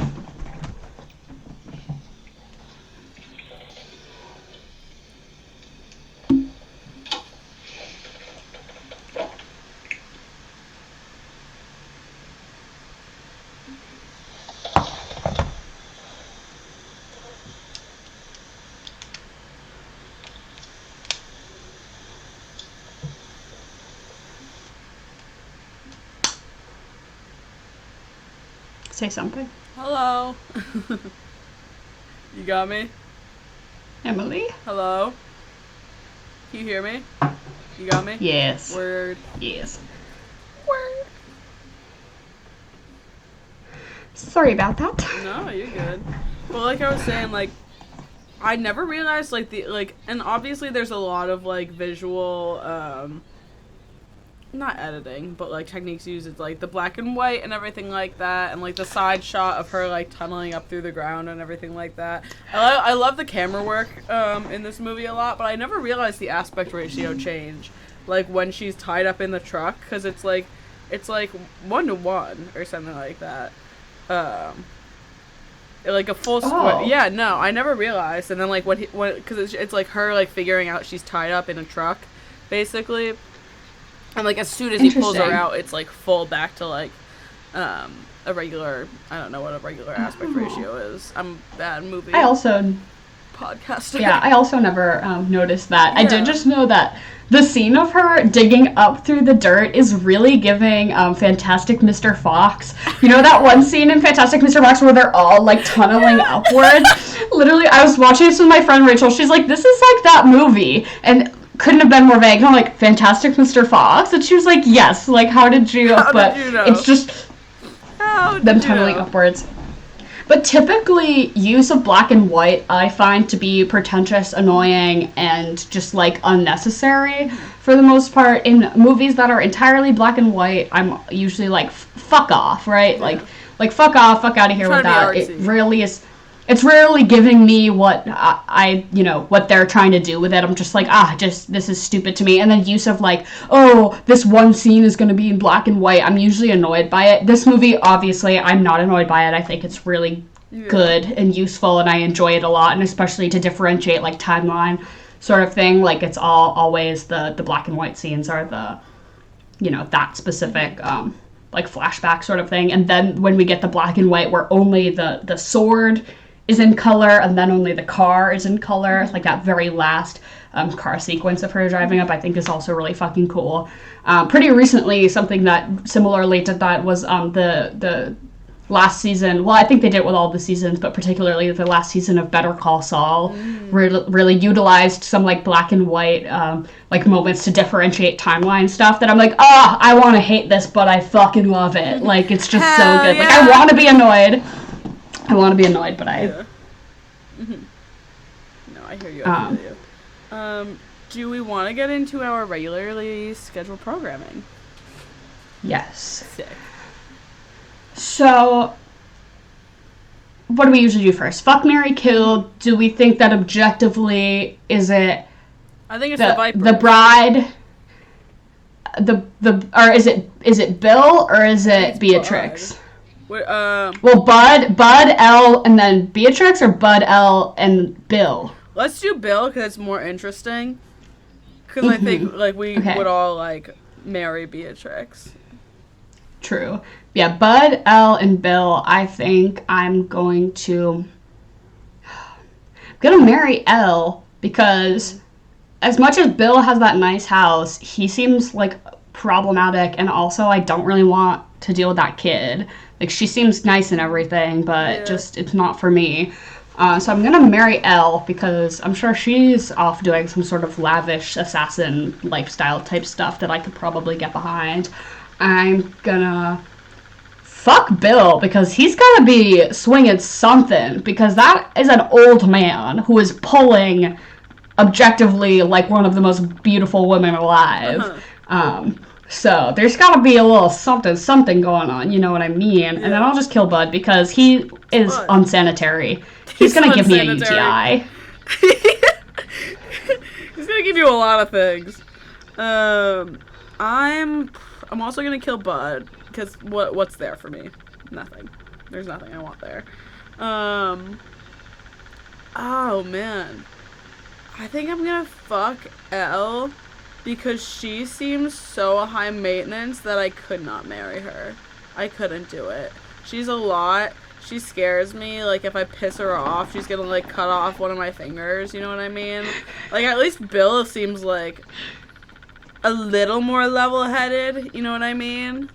Say something. Hello. You got me? Emily? Hello? Can you hear me? You got me? Yes. Word. Yes. Word. Sorry about that. No, you're good. But like I was saying, like, I never realized, like, and obviously there's a lot of, like, visual, not editing, but, like, techniques used. It's, like, the black and white and everything like that, and, like, the side shot of her, like, tunneling up through the ground and everything like that. I love the camera work, in this movie a lot, but I never realized the aspect ratio change, like, when she's tied up in the truck, because it's, like, 1-to-1 or something like that. Like a full square. Oh. Yeah, no, I never realized. And then like because it's like her like figuring out she's tied up in a truck, basically. And like as soon as he pulls her out, it's like full back to like a regular. I don't know what a regular aspect ratio is. I'm bad movie. I also podcaster. Yeah, I also never noticed that. Yeah. I did just know that the scene of her digging up through the dirt is really giving Fantastic Mr. Fox. You know that one scene in Fantastic Mr. Fox where they're all like tunneling upwards? Literally, I was watching this with my friend Rachel. She's like, this is like that movie. And couldn't have been more vague. And I'm like, Fantastic Mr. Fox? And she was like, yes. Like, how did you? But did you know? It's just them tunneling upwards. But typically, use of black and white I find to be pretentious, annoying, and just, like, unnecessary for the most part. In movies that are entirely black and white, I'm usually like, fuck off, right? Yeah. Like, fuck off, fuck out of here with that. It really is... It's rarely giving me what what they're trying to do with it. I'm just like, this is stupid to me. And then use of like, oh, this one scene is going to be in black and white. I'm usually annoyed by it. This movie, obviously, I'm not annoyed by it. I think it's really good and useful, and I enjoy it a lot. And especially to differentiate like timeline sort of thing. Like it's always the black and white scenes are the, that specific, like flashback sort of thing. And then when we get the black and white where only the sword is in color, and then only the car is in color. Like that very last car sequence of her driving up, I think is also really fucking cool. Pretty recently, something that similarly to that was the last season. Well, I think they did it with all the seasons, but particularly the last season of Better Call Saul really utilized some like black and white like moments to differentiate timeline stuff that I'm like, I want to hate this, but I fucking love it. Like it's just so good. Yeah. Like I want to be annoyed. But I... Yeah. No, I hear you. I feel you. Do we want to get into our regularly scheduled programming? Yes. Sick. So, what do we usually do first? Fuck, marry, kill. Do we think that objectively is it... I think it's the Viper. The bride... or is it Bill or is it Beatrix? Well, Bud, Elle, and then Beatrix, or Bud, Elle, and Bill? Let's do Bill, because it's more interesting. Because I think, like, we would all, like, marry Beatrix. True. Yeah, Bud, Elle, and Bill, I think I'm going to marry Elle, because as much as Bill has that nice house, he seems, like, problematic, and also I don't really want to deal with that kid. Like, she seems nice and everything, but just, it's not for me. So I'm gonna marry Elle, because I'm sure she's off doing some sort of lavish assassin lifestyle type stuff that I could probably get behind. I'm gonna fuck Bill, because he's gotta be swinging something, because that is an old man who is pulling objectively like one of the most beautiful women alive. So there's got to be a little something going on, you know what I mean? Yeah. And then I'll just kill Bud because he is unsanitary. He's going to give me a UTI. He's going to give you a lot of things. I'm also going to kill Bud because what's there for me? Nothing. There's nothing I want there. Oh man. I think I'm going to fuck Elle. Because she seems so high maintenance that I could not marry her. I couldn't do it. She's a lot. She scares me. Like, if I piss her off, she's gonna, like, cut off one of my fingers. You know what I mean? Like, at least Bill seems, like, a little more level-headed. You know what I mean?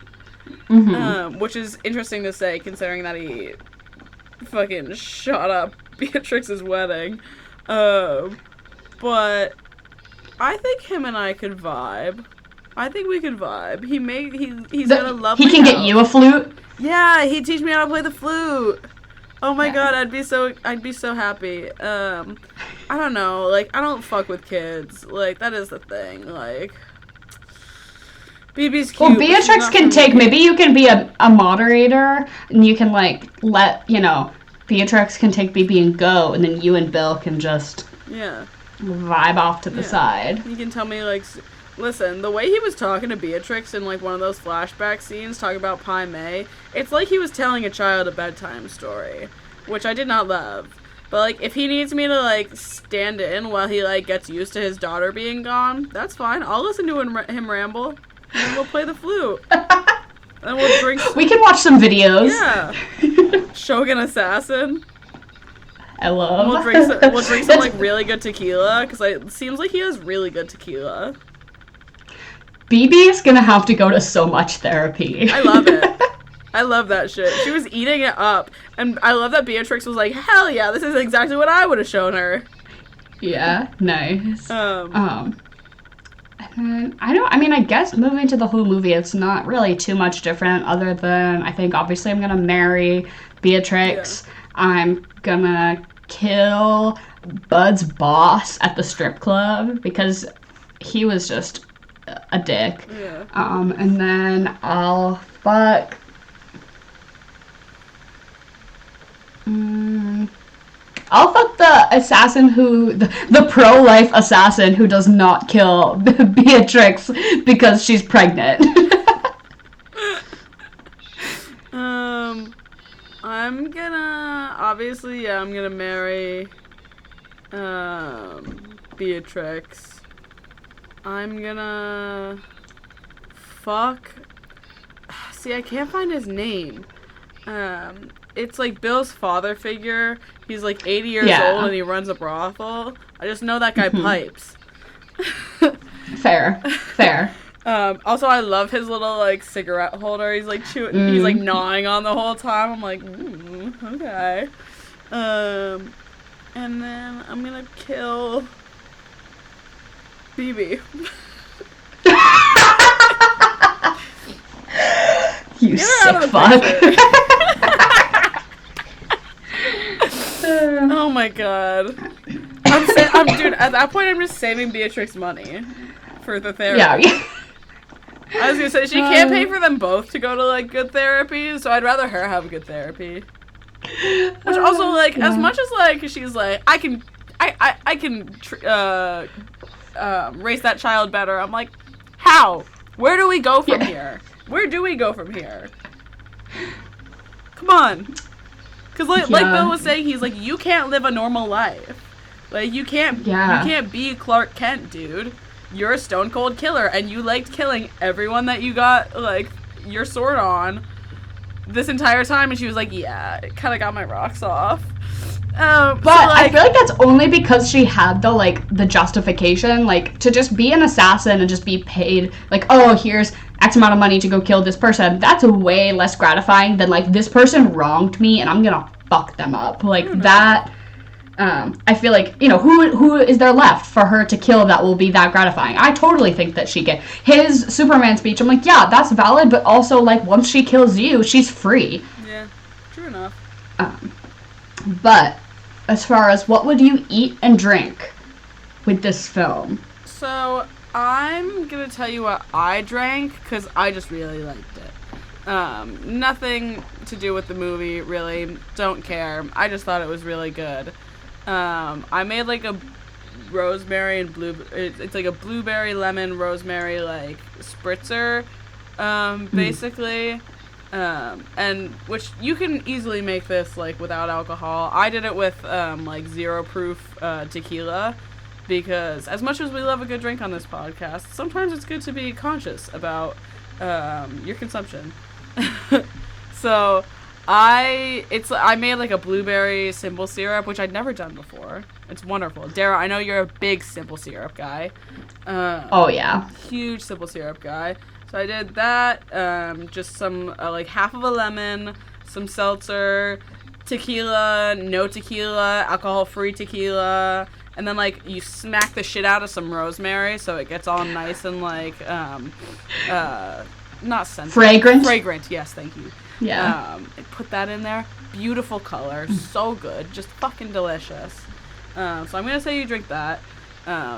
which is interesting to say considering that he fucking shot up Beatrix's wedding. But I think him and I could vibe. I think we could vibe. He's got a lovely He can house. get you a flute? Yeah, he'd teach me how to play the flute. Oh my god, I'd be so happy. I don't know, like, I don't fuck with kids. Like, that is the thing. Like, BB's cute. Well, Beatrix can take, maybe you can be a moderator, and you can, like, let, Beatrix can take BB and go, and then you and Bill can just vibe off to the side. You can tell me, like, listen, the way he was talking to Beatrix in, like, one of those flashback scenes, talking about Pai Mei, it's like he was telling a child a bedtime story, which I did not love. But, like, if he needs me to, like, stand in while he, like, gets used to his daughter being gone, that's fine. I'll listen to him ramble, and then we'll play the flute. And we'll drink We can watch some videos. Yeah. Shogun Assassin. I love. We'll drink some like really good tequila because it seems like he has really good tequila. BB is gonna have to go to so much therapy. I love it. I love that shit. She was eating it up, and I love that Beatrix was like, "Hell yeah, this is exactly what I would have shown her." Yeah, nice. And I guess moving to the whole movie, it's not really too much different other than I think obviously I'm gonna marry Beatrix. Yeah. I'm gonna kill Bud's boss at the strip club because he was just a dick. Yeah. And then I'll fuck. I'll fuck the assassin the pro-life assassin who does not kill Beatrix because she's pregnant. I'm gonna marry, Beatrix. I'm gonna fuck. See, I can't find his name. It's like Bill's father figure. He's like 80 years old and he runs a brothel. I just know that guy pipes. Fair. Also, I love his little like cigarette holder. He's like chewing. He's like gnawing on the whole time. I'm like, okay. And then I'm gonna kill BB. You sick fuck. Oh my god. Dude, at that point I'm just saving Beatrix money for the therapy. Yeah. I was gonna say, she can't pay for them both to go to, like, good therapy, so I'd rather her have good therapy. Which also, like, as much as, like, she's like, I can raise that child better, I'm like, how? Where do we go from here? Where do we go from here? Come on. Because, like Bill was saying, he's like, you can't live a normal life. Like, you can't be Clark Kent, dude. You're a stone cold killer, and you liked killing everyone that you got, like, your sword on this entire time. And she was like, yeah, it kind of got my rocks off. But so, I feel like that's only because she had the justification, like, to just be an assassin and just be paid, like, oh, here's X amount of money to go kill this person. That's way less gratifying than, like, this person wronged me and I'm gonna fuck them up. Like, that... I feel like, who is there left for her to kill that will be that gratifying? I totally think that she can. His Superman speech, I'm like, yeah, that's valid, but also, like, once she kills you, she's free. Yeah, true enough. But, as far as what would you eat and drink with this film? So, I'm gonna tell you what I drank, because I just really liked it. Nothing to do with the movie, really. Don't care. I just thought it was really good. I made like a rosemary and it's like a blueberry lemon rosemary like spritzer, basically, and which you can easily make this like without alcohol. I did it with like 0 proof tequila, because as much as we love a good drink on this podcast, sometimes it's good to be conscious about your consumption. So I made like a blueberry simple syrup, which I'd never done before. It's wonderful. Dara, I know you're a big simple syrup guy. Oh yeah. Huge simple syrup guy. So I did that, just some, like, half of a lemon, some seltzer, tequila, no tequila, alcohol-free tequila, and then, like, you smack the shit out of some rosemary so it gets all nice and, like, not scented. Fragrant? Fragrant, yes, thank you. Yeah. And put that in there. Beautiful color, so good, just fucking delicious. So I'm gonna say you drink that,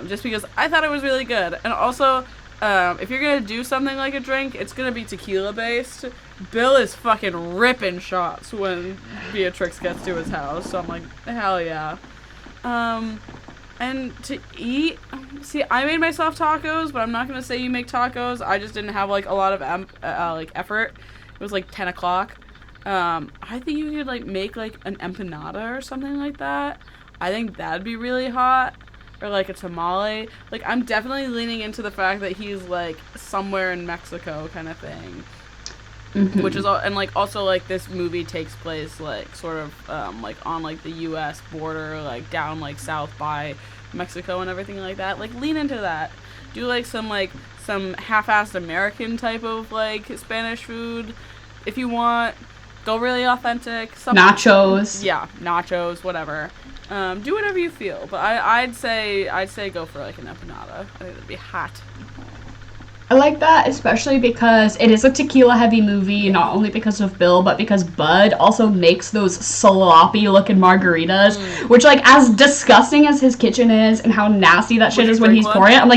just because I thought it was really good. And also, if you're gonna do something like a drink, it's gonna be tequila based. Bill is fucking ripping shots when Beatrix gets to his house, so I'm like, hell yeah. And to eat, see, I made myself tacos, but I'm not gonna say you make tacos. I just didn't have, like, a lot of like effort. It was like 10 o'clock. I think you could, like, make, like, an empanada or something like that. I think that'd be really hot. Or, like, a tamale. Like, I'm definitely leaning into the fact that he's, like, somewhere in Mexico kind of thing. Mm-hmm. Which is, and, like, also, like, this movie takes place, like, sort of, like, on, like, the U.S. border, like, down, like, south by Mexico and everything like that. Like, lean into that. Do, like, some half-assed American type of, like, Spanish food if you want. Go really authentic. Nachos. Yeah, nachos, whatever. Do whatever you feel. But I'd say go for, like, an empanada. I think that'd be hot. I like that, especially because it is a tequila-heavy movie, not only because of Bill, but because Bud also makes those sloppy-looking margaritas, which, like, as disgusting as his kitchen is and how nasty that shit is when he's pouring it, I'm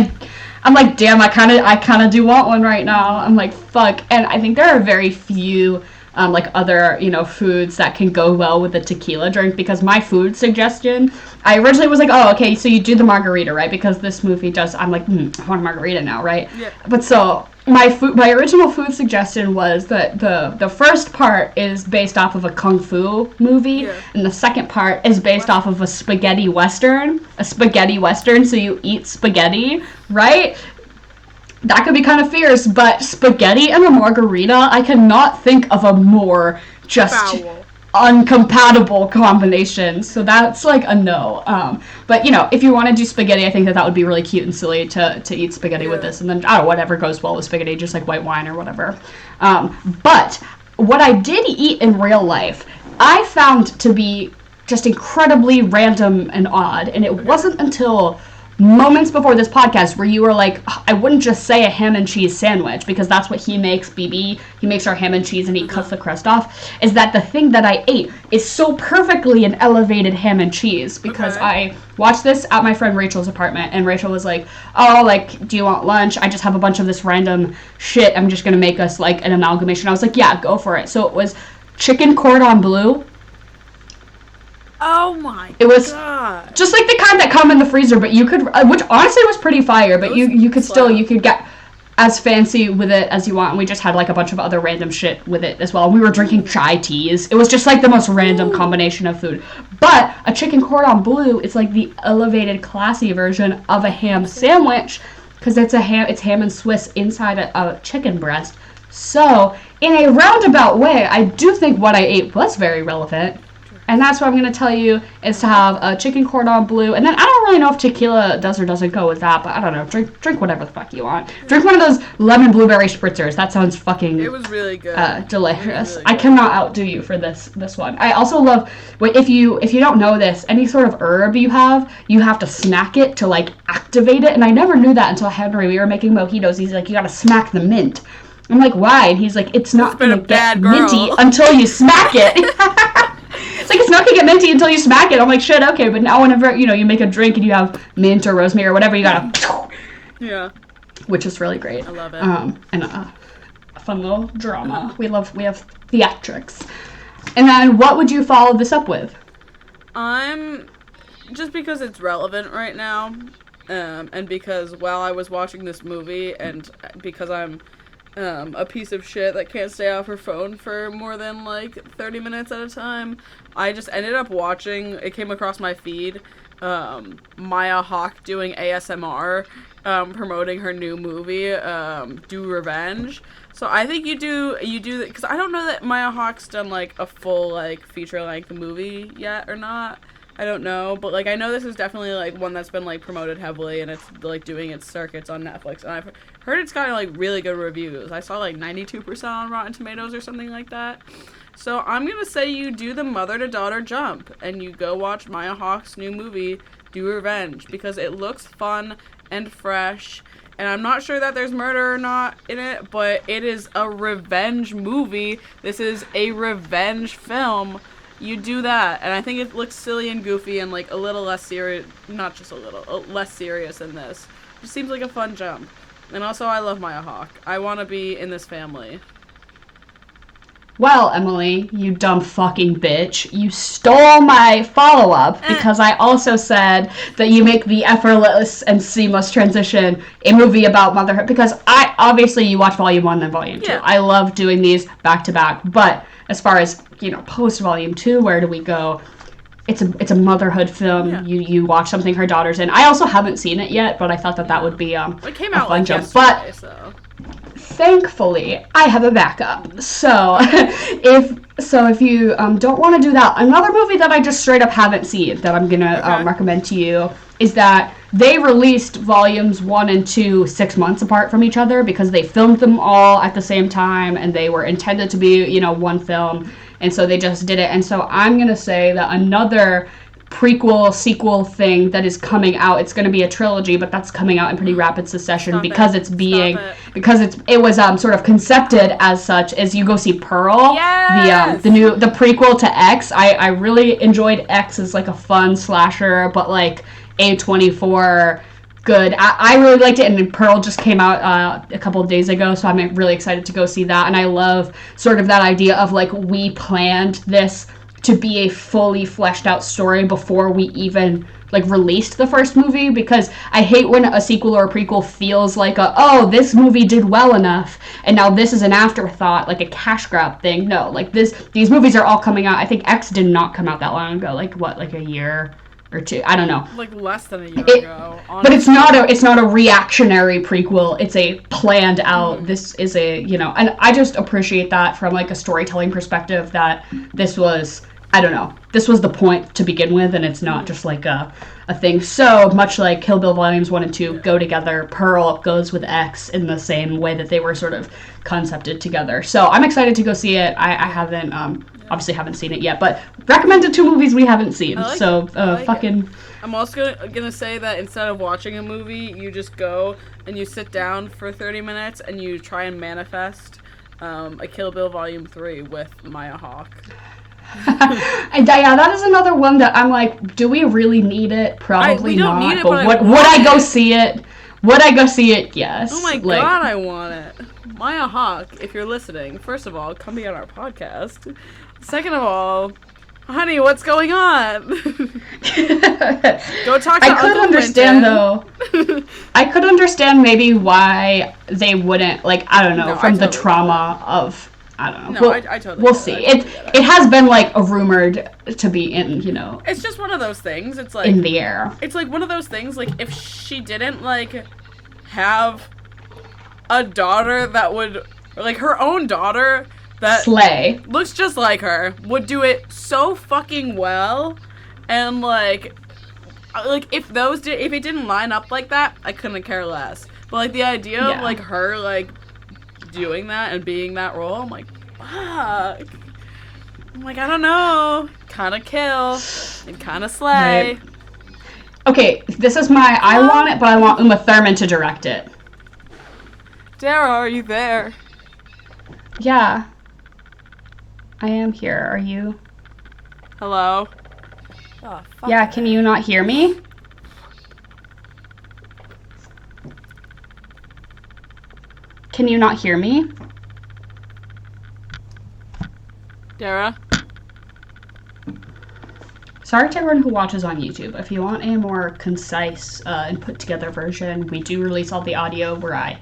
like, damn, I kind of do want one right now. I'm like, fuck. And I think there are very few, like, other, you know, foods that can go well with a tequila drink, because my food suggestion, I originally was like, oh, okay, so you do the margarita, right? Because this movie does, I'm like, I want a margarita now, right? Yeah. But so, my original food suggestion was that the first part is based off of a kung fu movie, and the second part is based off of a spaghetti western, so you eat spaghetti, right? That could be kind of fierce, but spaghetti and a margarita, I cannot think of a more just uncompatible combination. So that's like a no. But, you know, if you want to do spaghetti, I think that would be really cute and silly to eat spaghetti with this. And then, I don't know, whatever goes well with spaghetti, just like white wine or whatever. But what I did eat in real life, I found to be just incredibly random and odd. And it wasn't until moments before this podcast where you were like, I wouldn't just say a ham and cheese sandwich, because that's what he makes, BB. He makes our ham and cheese and he cuts the crust off. Is that the thing that I ate is so perfectly an elevated ham and cheese, because I watched this at my friend Rachel's apartment, and Rachel was like, oh, like, do you want lunch? I just have a bunch of this random shit. I'm just going to make us, like, an amalgamation. I was like, yeah, go for it. So it was chicken cordon bleu. Oh my god. It was just like the kind that come in the freezer, but you could, which honestly was pretty fire, but you could still, you could get as fancy with it as you want, and we just had like a bunch of other random shit with it as well. We were drinking chai teas. It was just like the most random combination of food. But a chicken cordon bleu is like the elevated, classy version of a ham sandwich, because it's ham and Swiss inside a chicken breast. So, in a roundabout way, I do think what I ate was very relevant. And that's what I'm going to tell you, is to have a chicken cordon bleu. And then I don't really know if tequila does or doesn't go with that, but I don't know. Drink whatever the fuck you want. Drink one of those lemon blueberry spritzers. That sounds fucking it was really good. Delicious. Really I cannot outdo you for this one. I also love, if you don't know this, any sort of herb you have to smack it to, like, activate it. And I never knew that until Henry. We were making mojitos. He's like, you got to smack the mint. I'm like, why? And he's like, it's not going to get minty until you smack it. It's like, it's not going to get minty until you smack it. I'm like, shit, okay. But now whenever, you know, you make a drink and you have mint or rosemary or whatever, you got to... Yeah. Which is really great. I love it. And a fun little drama. We have theatrics. And then what would you follow this up with? Just because it's relevant right now, and because while I was watching this movie, and because I'm a piece of shit that can't stay off her phone for more than, like, 30 minutes at a time, I just ended up watching, it came across my feed, Maya Hawke doing ASMR, promoting her new movie, Do Revenge. So I think you do that, because I don't know that Maya Hawke's done, like, a full, like, feature-length movie yet or not. I don't know, but like I know this is definitely like one that's been like promoted heavily, and it's like doing its circuits on Netflix. And I've heard it's gotten like really good reviews. I saw like 92% on Rotten Tomatoes or something like that. So I'm gonna say you do the mother to daughter jump and you go watch Maya Hawke's new movie, Do Revenge, because it looks fun and fresh. And I'm not sure that there's murder or not in it, but it is a revenge movie. This is a revenge film. You do that, and I think it looks silly and goofy and like a little less serious, not just a little, less serious than this. It seems like a fun jump. And also, I love Maya Hawke. I want to be in this family. Well, Emily, you dumb fucking bitch, you stole my follow-up because I also said that you make the effortless and seamless transition a movie about motherhood, because obviously you watch Volume 1 then Volume 2. I love doing these back-to-back, but as far as, post Volume 2, where do we go? It's a motherhood film. Yeah. You watch something her daughter's in. I also haven't seen it yet, but I thought that would be it came out a fun like jump. Yesterday, but so. Thankfully, I have a backup. So if you don't want to do that, another movie that I just straight up haven't seen that I'm gonna recommend to you is that they released volumes 1 and 2 6 months apart from each other because they filmed them all at the same time and they were intended to be one film, and so they just did it. And so I'm gonna say that another prequel sequel thing that is coming out, it's going to be a trilogy, but that's coming out in pretty rapid succession because it was sort of concepted as such, as you go see Pearl. Yes! The prequel to X. I really enjoyed X as like a fun slasher, but like A24 good. I really liked it, and Pearl just came out a couple of days ago, so I'm really excited to go see that. And I love sort of that idea of like we planned this to be a fully fleshed out story before we even like released the first movie, because I hate when a sequel or a prequel feels like this movie did well enough and now this is an afterthought, like a cash grab thing. No, like these movies are all coming out. I think X did not come out that long ago, like a year or two, I don't know, like less than a year ago, honestly. But it's not a reactionary prequel, it's a planned out, this is a and I just appreciate that from like a storytelling perspective, that this was, I don't know, this was the point to begin with, and it's not just like a thing. So much like Kill Bill Volumes 1 and 2 go together, Pearl goes with X in the same way that they were sort of concepted together. So I'm excited to go see it. I haven't, obviously haven't seen it yet, but recommended 2 movies we haven't seen. I'm also gonna say that instead of watching a movie, you just go and you sit down for 30 minutes and you try and manifest a Kill Bill Volume 3 with Maya Hawke. Yeah, that is another one that I'm like, do we really need it? Probably we don't not. Need it, but would I go see it? Would I go see it? Yes. Oh my god, I want it. Maya Hawke, if you're listening, first of all, come be on our podcast. Second of all, honey, what's going on? Go talk to I could understand though. I could understand maybe why they wouldn't, like, I don't know, from the trauma of, I don't know. No, I totally we'll see. It has been like rumored to be in, It's just one of those things. It's like in the air. It's like one of those things. Like if she didn't like have a daughter that would, like her own daughter that slay, looks just like her, would do it so fucking well, and like if it didn't line up like that, I couldn't care less. But like the idea of like her like doing that and being that role, I'm like, fuck. I'm like, I don't know. Kind of kill and kind of slay. Right. Okay, this is I want it, but I want Uma Thurman to direct it. Dara, are you there? Yeah. I am here. Are you? Hello? Oh, fuck. Yeah, can you not hear me? Can you not hear me? Dara? Sorry to everyone who watches on YouTube. If you want a more concise and put together version, we do release all the audio where I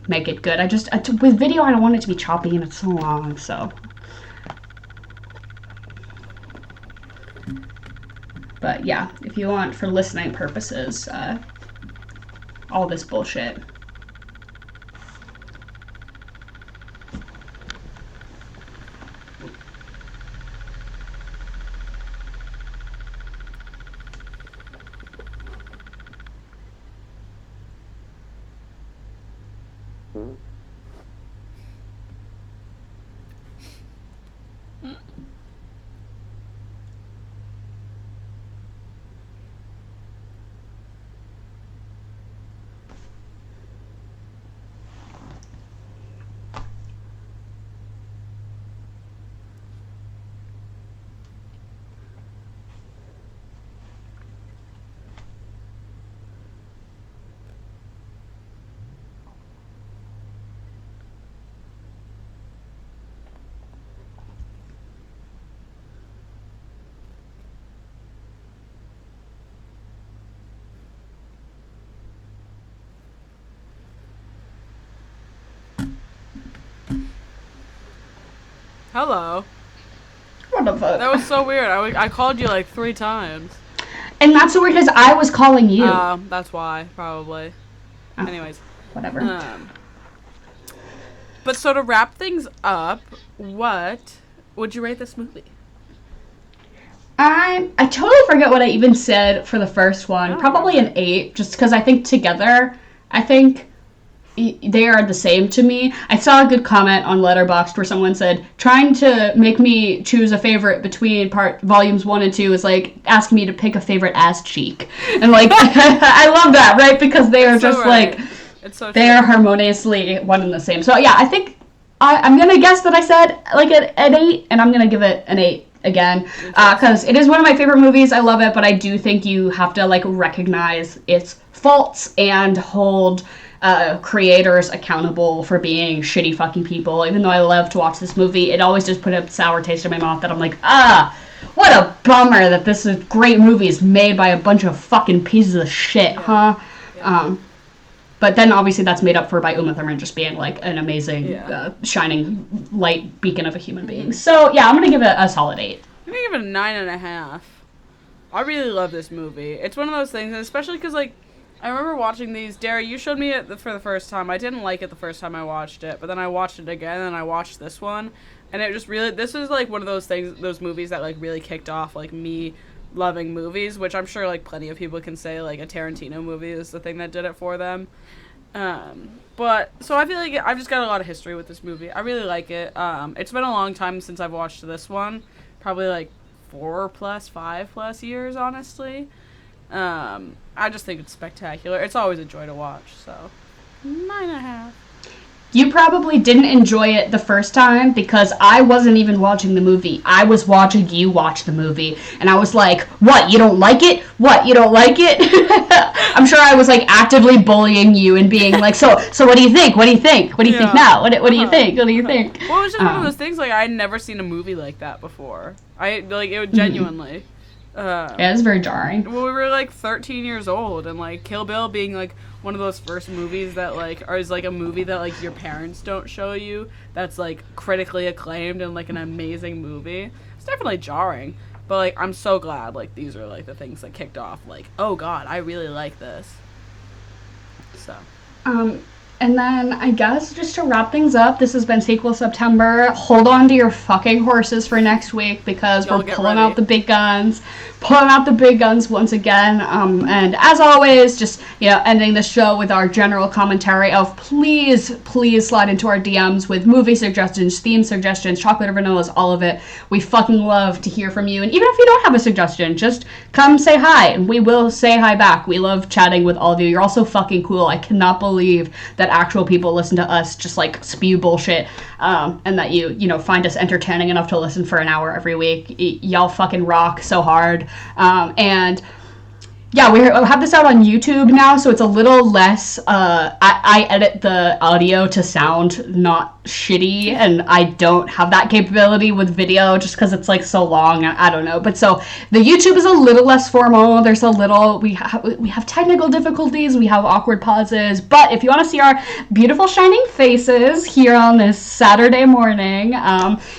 make it good. With video, I don't want it to be choppy and it's so long, so. But yeah, if you want for listening purposes, all this bullshit. Hello. What the fuck? That was so weird. I called you like 3 times. And that's so weird because I was calling you. That's why, probably. Oh, anyways. Whatever. But so to wrap things up, what would you rate this movie? I totally forget what I even said for the first one. Probably an 8, just because I think together, they are the same to me. I saw a good comment on Letterboxd where someone said, trying to make me choose a favorite between volumes 1 and 2 is like asking me to pick a favorite ass cheek. And like, I love that, right? Because they are just like, they are harmoniously one and the same. So yeah, I think I'm going to guess that I said like an 8, and I'm going to give it an 8 again. Because it is one of my favorite movies. I love it, but I do think you have to like recognize its faults and hold creators accountable for being shitty fucking people. Even though I love to watch this movie, it always just put a sour taste in my mouth that I'm like, what a bummer that this great movie is made by a bunch of fucking pieces of shit, huh? Yeah. But then obviously that's made up for by Uma Thurman just being like an amazing, shining light beacon of a human being. So yeah, I'm gonna give it a solid 8. I'm gonna give it a 9.5. I really love this movie. It's one of those things, especially because like, I remember watching these. Derry, you showed me it for the first time. I didn't like it the first time I watched it, but then I watched it again, and I watched this one, and it just really, this is like one of those things, those movies that like really kicked off like me loving movies, which I'm sure like plenty of people can say like a Tarantino movie is the thing that did it for them. But so I feel like I've just got a lot of history with this movie. I really like it. It's been a long time since I've watched this one, probably like 5+ years, honestly. I just think it's spectacular. It's always a joy to watch, so 9.5. You probably didn't enjoy it the first time because I wasn't even watching the movie. I was watching you watch the movie, and I was like, what, you don't like it? What, you don't like it? I'm sure I was like actively bullying you and being like, so what do you think? What do you think? What do you think now? What do you think? What do you think? Well, it was just one of those things, like, I had never seen a movie like that before. It was genuinely. Yeah, it was very jarring. Well, we were like 13 years old, and like Kill Bill being like one of those first movies that like is like a movie that like your parents don't show you, that's like critically acclaimed and like an amazing movie. It's definitely jarring, but like I'm so glad like these are like the things that kicked off like, oh god, I really like this. So and then I guess just to wrap things up, this has been Sequel September. Hold on to your fucking horses for next week because we're pulling out the big guns. Pulling out the big guns once again. And as always, just, ending the show with our general commentary of please slide into our DMs with movie suggestions, theme suggestions, chocolate or vanillas, all of it. We fucking love to hear from you. And even if you don't have a suggestion, just come say hi and we will say hi back. We love chatting with all of you. You're all so fucking cool. I cannot believe that actual people listen to us just like spew bullshit, and that you find us entertaining enough to listen for an hour every week. Y'all fucking rock so hard. And yeah, we have this out on YouTube now, so it's a little less, I edit the audio to sound not shitty, and I don't have that capability with video just because it's like so long. I don't know, but so the YouTube is a little less formal. There's a little, we have technical difficulties, we have awkward pauses, but if you want to see our beautiful shining faces here on this Saturday morning,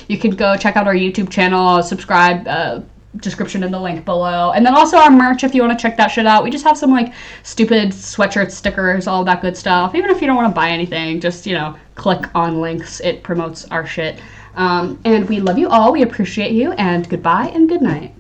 you can go check out our YouTube channel, subscribe, description in the link below, and then also our merch if you want to check that shit out. We just have some like stupid sweatshirts, stickers, all that good stuff. Even if you don't want to buy anything, just click on links. It promotes our shit, and we love you all. We appreciate you, and goodbye and good night.